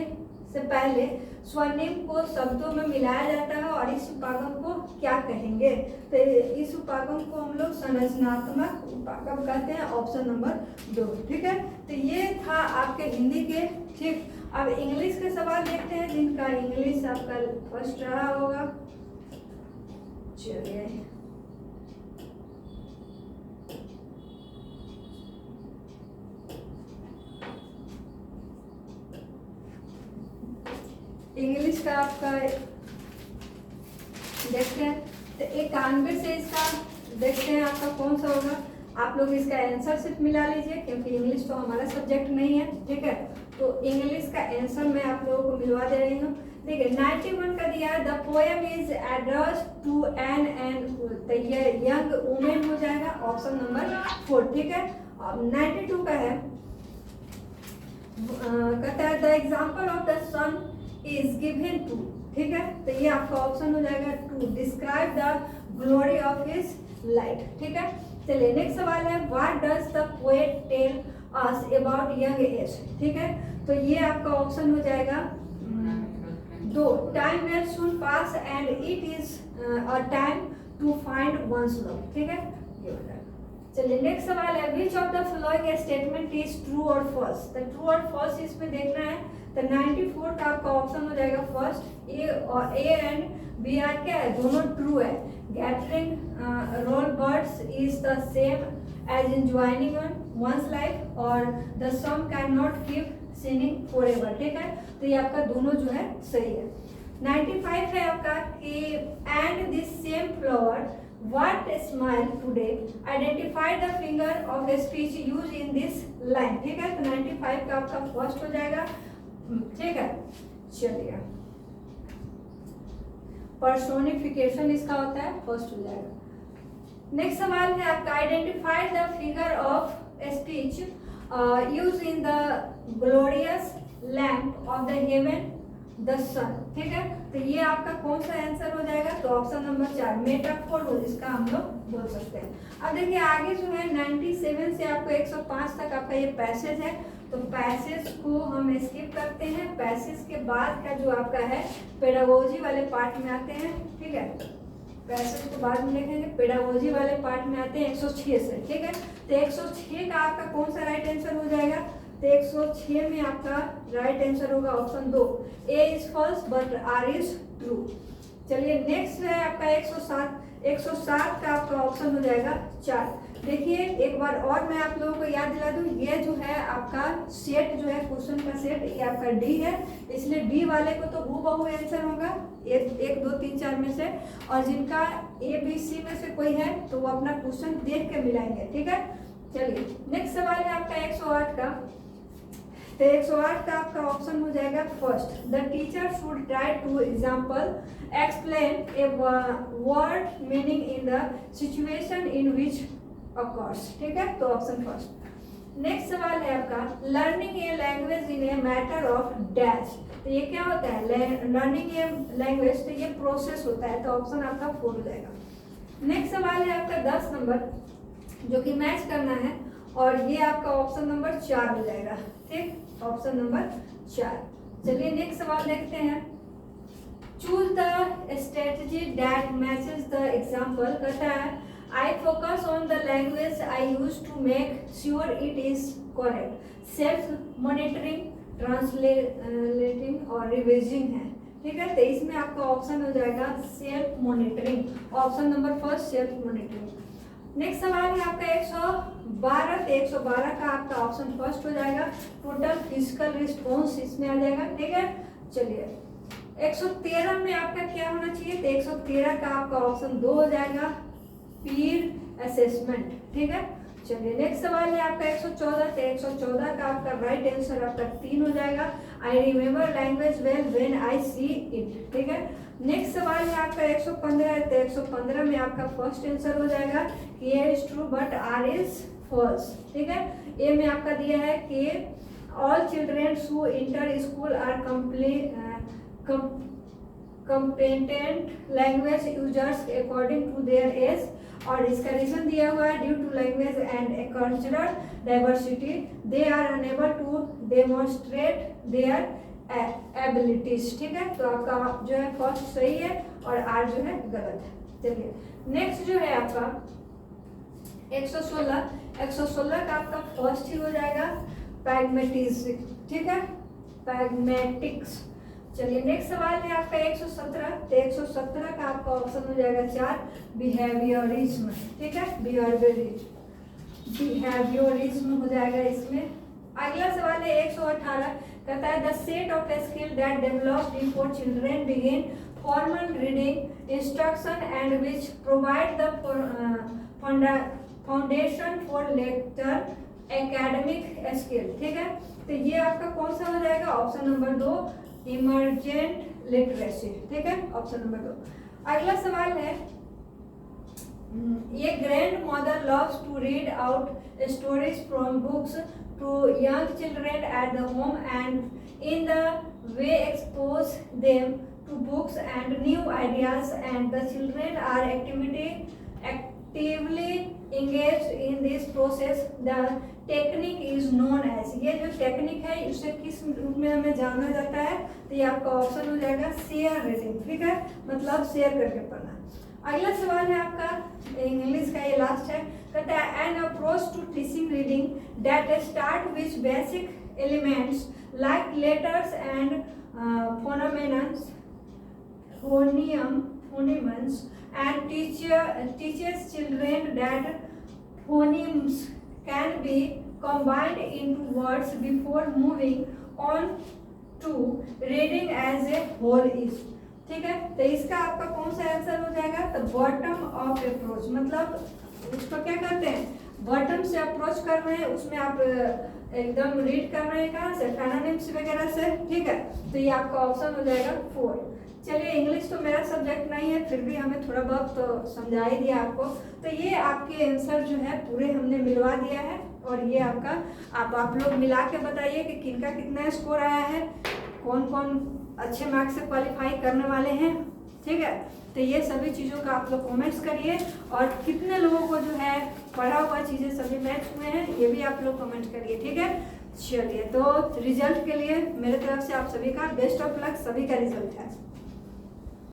से पहले स्वनिम को शब्दों में मिलाया जाता है और इस उपागम को क्या कहेंगे, तो इस उपागम को हम लोग संरचनात्मक उपागम कहते हैं, ऑप्शन नंबर 2। ठीक है, तो ये था आपके हिंदी के। ठीक, अब इंग्लिश के सवाल देखते हैं जिनका इंग्लिश आपका फर्स्ट रहा होगा। चलिए इंग्लिश का आपका देखते हैं, तो 91 से इसका देखते हैं आपका कौन सा होगा। आप लोग इसका आंसर सिर्फ मिला लीजिए क्योंकि इंग्लिश तो हमारा सब्जेक्ट नहीं है। ठीक है, तो इंग्लिश का आंसर मैं आप लोगों को मिलवा दे रही हूँ। देखिए 91 का दिया है, the poem is addressed to an तो ये यंग वुमेन हो जाएगा, ऑप्शन नंबर 4। ठीक है, अब 92 का है, कहता है the example of the sun is given to. ठीक है, तो ये आपका ऑप्शन हो जाएगा 2, describe the glory of his light. ठीक है, चलिए नेक्स्ट सवाल है, what does the poet tell us about young age. ठीक है, तो ये आपका ऑप्शन हो जाएगा 2, time will soon pass and it is a time to find one's love. ठीक है, ये हो जाएगा। चलिए नेक्स्ट सवाल है, which of the following statement is true और फॉल्स। तो ट्रू और फॉल्स इसमें देखना है, तो 94 का आपका ऑप्शन हो जाएगा फर्स्ट, ए और ए एंड बी आर क्या है, दोनों ट्रू है। Gathering roll birds is the same as enjoying one's life और the some can not keep singing forever. ठीक है, तो ये आपका दोनों जो है सही है। 95 है आपका कि and this same flower What smile today? Identify the figure of speech used in this line. ठीक है, तो 95 का आपका फर्स्ट हो जाएगा। ठीक है, चलिए पर्सोनिफिकेशन इसका होता है, फर्स्ट हो जाएगा। नेक्स्ट सवाल है आपका, identify the figure of speech use in the glorious lamp of the heaven the sun. ठीक है, तो ये आपका कौन सा आंसर हो जाएगा? तो ऑप्शन नंबर 4 मेटाफोर इसका हम लोग बोल सकते हैं। अब देखिए आगे जो है 97 से आपको 105 तक आपका ये पैसेज है, तो पैसेज को हम स्किप करते हैं। पैसेज के बाद का जो आपका है पेडागोजी वाले पार्ट में आते हैं। ठीक है, पैसेज को बाद में देखेंगे, पेडागोजी वाले पार्ट में आते हैं 106 से। ठीक है, तो 106 का आपका कौन सा राइट आंसर हो जाएगा? तो 106 में आपका राइट आंसर होगा option 2, A is false but R is true. चलिए नेक्स्ट है आपका 107 का आपका ऑप्शन हो जाएगा 4। देखिए एक बार और मैं आप लोगों को याद दिला दूं, ये जो है आपका सेट जो है क्वेश्चन का सेट, ये आपका डी है, इसलिए डी वाले को तो हूबहू आंसर होगा 1 2 3 4 में से, और जिनका ए बी सी में से कोई है तो वो अपना क्वेश्चन देख के मिलाएंगे। ठीक है, चलिए नेक्स्ट सवाल है आपका 108 का। तो 108 का आपका ऑप्शन हो जाएगा first, the teacher should try to example explain a word meaning in the situation in which occurs. ठीक है, तो ऑप्शन फर्स्ट। नेक्स्ट सवाल है आपका, learning a language in a matter of dash. तो ये क्या होता है? लर्निंग ए लैंग्वेज, तो ये प्रोसेस होता है, तो ऑप्शन आपका 4 हो जाएगा। नेक्स्ट सवाल है आपका 10 नंबर, जो कि मैच करना है, और ये आपका ऑप्शन नंबर 4 हो जाएगा। ठीक, ऑप्शन नंबर 4। चलिए नेक्स्ट सवाल देखते हैं, choose the strategy that matches the example. कहता है I focus on the language I use to make sure it is correct. Self monitoring, translating और रिविजिंग है। ठीक है, तो इसमें आपका ऑप्शन हो जाएगा self monitoring, option number first self monitoring. Next सवाल है आपका 112। तो 112 का आपका ऑप्शन फर्स्ट हो जाएगा, टोटल फिजिकल रिस्पॉन्स इसमें आ जाएगा। ठीक है, चलिए 113 में आपका क्या होना चाहिए? तो 113 का आपका ऑप्शन 2 हो जाएगा, पीर असेसमेंट। ठीक है, चलिए नेक्स्ट सवाल है आपका 114। तो 114 का आपका राइट आंसर आपका 3 हो जाएगा, I remember language well when I see it. ठीक है, नेक्स्ट सवाल है आपका 115। तो 115 में आपका फर्स्ट आंसर हो जाएगा कि A is true but R is false. ठीक है, ए में आपका दिया है कि all children who enter school are competent language users according to their age, और इसका रीजन दिया हुआ है due to language and cultural diversity they are unable to demonstrate their abilities. ठीक है, तो आपका जो है फर्स्ट सही है और आर जो है गलत है। चलिए नेक्स्ट जो है आपका 116 का आपका फर्स्ट ही हो जाएगा पैग्मेटिक्स। ठीक है, पैग्मेटिक्स। चलिए नेक्स्ट सवाल है आपका 117। तो 117 का आपका ऑप्शन हो जाएगा 4, बिहेवियरिज्म। ठीक है, बिहेवियरिज्म हो जाएगा इसमें। अगला सवाल है 118, कहता है the set of skill that developed for children begin formal reading instruction and which provide the foundation for later academic skill. ठीक है, तो ये आपका कौन सा हो जाएगा? Option number 2, emergent literacy. ठीक है, ऑप्शन नंबर 2। अगला सवाल है, ये grandmother loves to read out stories from books to young children at the home and in the way expose them to books and new ideas and the children are actively engaged in this process. The technique is known as, ये जो technique है इसे किस रूप में हमें जाना जाता है? तो ये आपका ऑप्शन हो जाएगा शेयर रीडिंग। ठीक है, मतलब शेयर करके पढ़ना। अगला सवाल है आपका इंग्लिश का, ये लास्ट है, कहता है an approach to teaching reading that start with basic elements like letters and phonemes phonemes and teaches children that phonemes can be combined into words before moving on to reading as a whole is। ठीक है। तो इसका आपका कौन सा answer हो जाएगा, तो बॉटम ऑफ अप्रोच, मतलब उसको क्या कहते हैं, बॉटम से अप्रोच कर रहे हैं, उसमें आप एकदम रीड कर रहे हैं कहाँ से, फेनोनिम्स वगैरह से, ठीक है। तो ये आपका ऑप्शन हो जाएगा 4। चलिए, इंग्लिश तो मेरा सब्जेक्ट नहीं है, फिर भी हमें थोड़ा बहुत तो समझा ही दिया आपको। तो ये आपके आंसर जो है पूरे हमने मिलवा दिया है, और ये आपका आप लोग मिला के बताइए कि किनका कितना स्कोर आया है, कौन कौन अच्छे मार्क्स से क्वालिफाई करने वाले हैं, ठीक है। तो ये सभी चीज़ों का आप लोग कमेंट्स करिए, और कितने लोगों को जो है पढ़ा हुआ चीज़ें सभी मैच हुए हैं ये भी आप लोग कमेंट करिए, ठीक है। चलिए, तो रिजल्ट के लिए मेरे तरफ से आप सभी का बेस्ट ऑफ लक, सभी का रिजल्ट है।